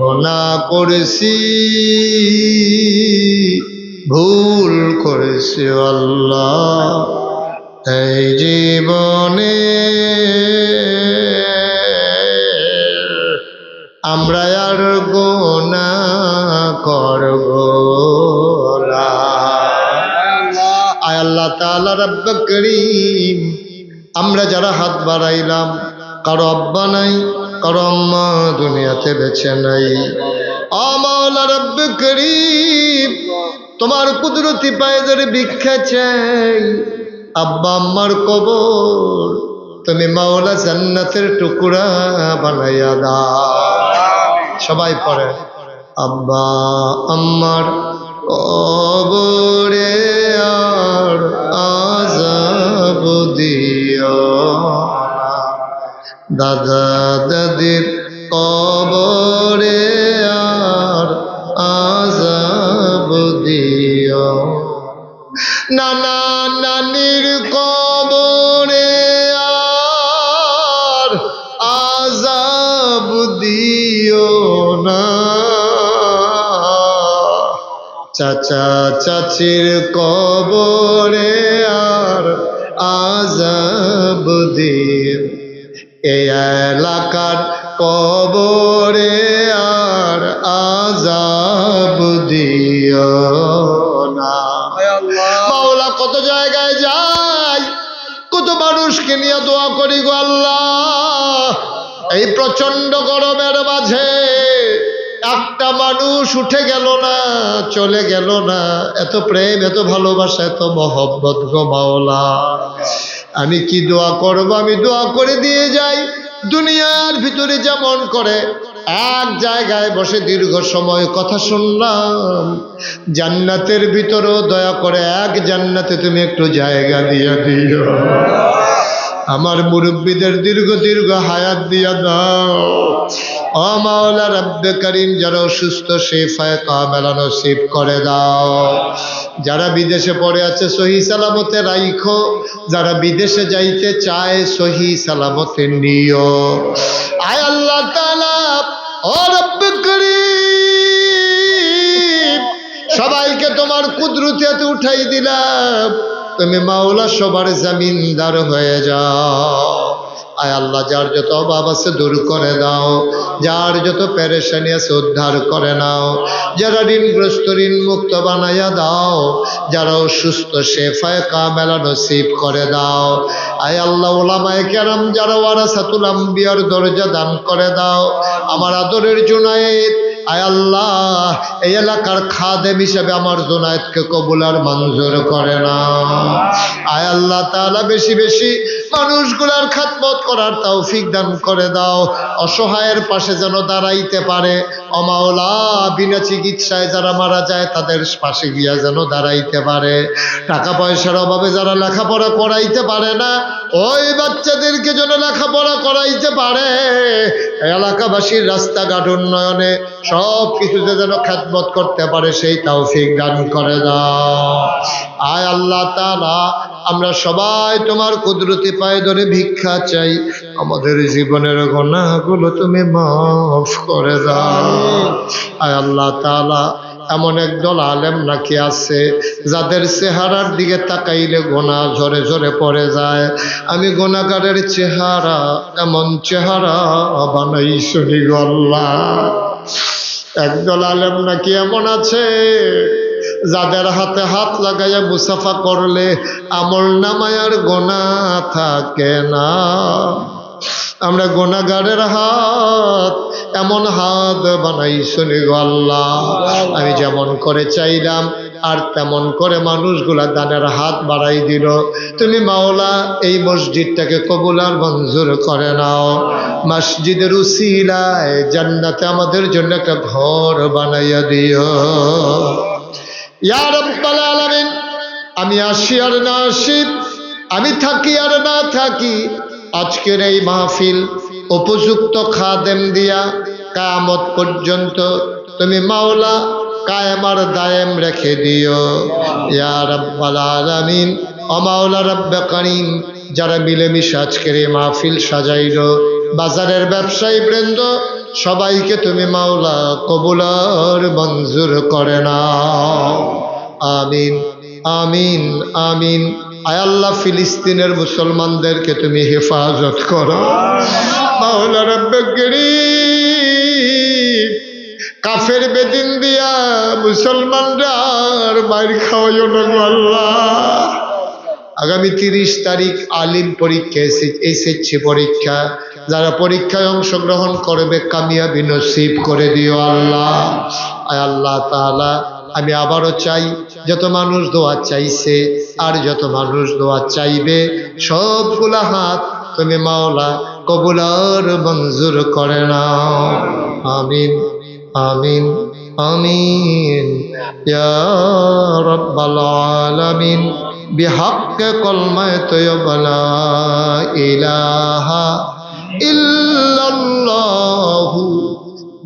গুনাহ করেছি, ভুল করেছি আল্লাহ, এই জীবনে আমরা আর গুনাহ করব না। আয় আল্লাহ তাআলা রব্বে করিম, আমরা যারা হাত বাড়াইলাম, কারো আব্বা নাই, কারো আম্মা দুনিয়াতে বেঁচে নাই, ও মাওলা রব্বে করিম, তোমার কুদরতি পায়ে ধরে ভিক্ষা চাই, আব্বা আম্মার কবর তুমি মাওলা জান্নাতের টুকরা বানাইয়া দাও। সবাই পড়ে, আব্বা আম্মার কবরে আর আযাব দিও না, দাদা দাদির কবরে আর আযাব দিও, নানা নানির কবরে আর আযাব দিও না, চাচা চাচির কবরে আর আযাব দিও, এই এলাকার কবরে আর আযাব দিও না। মাওলা কত জায়গায় যাই, কত মানুষকে নিয়ে দোয়া করি গো আল্লাহ, এই প্রচন্ড গরমের মাঝে একটা মানুষ উঠে গেল না, চলে গেল না। এত প্রেম, এত ভালোবাসা, এত মহব্বত গো মাওলা, আমি কি দোয়া করব? আমি দোয়া করে দিয়ে যাই। দুনিয়ার ভিতরে যেমন করে এক জায়গায় বসে দীর্ঘ সময় কথা শুনলাম, জান্নাতের ভিতরেও দয়া করে এক জান্নাতে তুমি একটু জায়গা দিয়ে দিও। আমার মুরব্বীদের দীর্ঘ দীর্ঘ হায়াত দিয়া দাও। ও মাওলা রব্বে করিম, যারা অসুস্থ শিফায়ে কামেলা নসিব করে দাও। যারা বিদেশে পড়ে আছে সহি সালামতে রাইখো, যারা বিদেশে যাইতে চায় সহি সালামতে নিও। আয় আল্লাহ তাআলা, ও রব্বে করিম, সবাইকে তোমার কুদরতে উঠাই দিলাম, তুমি মাওলা সবার জমিনদার হয়ে যাও। আয় আল্লাহ, যার যত অভাব আছে দূর করে দাও, যার যত পেরেশানি আছে উদ্ধার করে নাও, যারা ঋণগ্রস্ত ঋণ মুক্ত বানাইয়া দাও, যারা অসুস্থ শেফায়ে কামেলা নসিব করে দাও। আয় আল্লাহ, উলামায়ে কেরাম যারা ওয়ারাসাতুল আম্বিয়ার দরজা দান করে দাও। আমার আদরের জুনায়েদ, আয় আল্লাহ, এই এলাকার খাদেম হিসেবে আমার জুনায়েদকে কবুল আর মঞ্জুর করে নাও। আয় আল্লাহ তাআলা বেশি বেশি মানুষগুলার খেদমত করার তৌফিক দান করে দাও। অসহায়ের পাশে যেন দাঁড়াইতে পারে। ও মাওলা, বিনা চিকিৎসায় যারা মারা যায় তাদের পাশে গিয়া যেন দাঁড়াইতে পারে। টাকা পয়সার অভাবে যারা লেখাপড়া করাইতে পারে না, ওই বাচ্চাদেরকে যেন লেখাপড়া করাইতে পারে। এলাকাবাসীর রাস্তাঘাট উন্নয়নে সব কিছুতে যেন খেদমত করতে পারে, সেই তৌফিক দান করে দাও। আয় আল্লাহ তাআলা, আমরা সবাই তোমার কুদরতি পায়ে ধরে ভিক্ষা চাই, আমাদের জীবনের গুনাহগুলো তুমি মাফ করে দাও। আয় আল্লাহ তাআলা, এমন একদল আলেম নাকি আছে যাদের চেহারার দিকে তাকাইলে গোনা ঝরে ঝরে পড়ে যায়। আমি গুনাহগারের চেহারা এমন চেহারা বানাইছো নি গো আল্লাহ। একদল আলেম নাকি এমন আছে যাদের হাতে হাত লাগাইয়া মুসাফা করলে আমল নামায় আর গোনাহ থাকে না। আমরা গুনাহগারের হাত এমন হাত বানাইছো নি গো আল্লাহ। আমি যেমন করে চাইলাম আর তেমন করে মানুষগুলা দানের হাত বাড়াই দিল। তুমি মাওলা এই মসজিদটাকে কবুল আর মঞ্জুর করে নাও। মসজিদের উসিলায় জান্নাতে আমাদের জন্য একটা ঘর বানাইয়া দিও ইয়া রাব্বাল আলামিন। আমি আসি আর না আসি, আমি থাকি আর না থাকি, আজকের এই মাহফিল উপযুক্ত খাদেম দিয়া কিয়ামত পর্যন্ত তুমি মাওলা কায়েম আর দায়েম রেখে দিও ইয়া রাব্বাল আলামিন। ও মাওলা রব্বে কারীম, যারা মিলেমিশে আজকের এই মাহফিল সাজাইলো, বাজারের ব্যবসায়ী বৃন্দ সবাইকে তুমি মাওলা কবুল আর মঞ্জুর করে নাও। আমিন আমিন আমিন। আয় আল্লাহ, ফিলিস্তিনের মুসলমানদেরকে তুমি হেফাজত করো মাওলা রব্বে কারীম। কাফের বেদিন দিয়া মুসলমানরা আর মাইর খাওয়াইও না গো আল্লাহ। আগামী 30 তারিখ আলিম পরীক্ষা, এসএসসি পরীক্ষা, যারা পরীক্ষায় অংশগ্রহণ করবে কামিয়াবি নসিব করে দিও আল্লাহ। আয় আল্লাহ তাআলা, আমি আবারও চাই যত মানুষ দোয়া চাইছে আর যত মানুষ দোয়া চাইবে সবগুলা হাত তুমি মাওলা কবুল আর মঞ্জুর করে নাও। আমিন আমিন আমিন ইয়া রাব্বাল আলামিন। বিহক কলমায়ে তয়্যিবা লা ইলাহা ইল্লাল্লাহু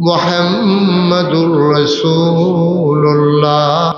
মুহাম্মাদুর রাসূলুল্লাহ।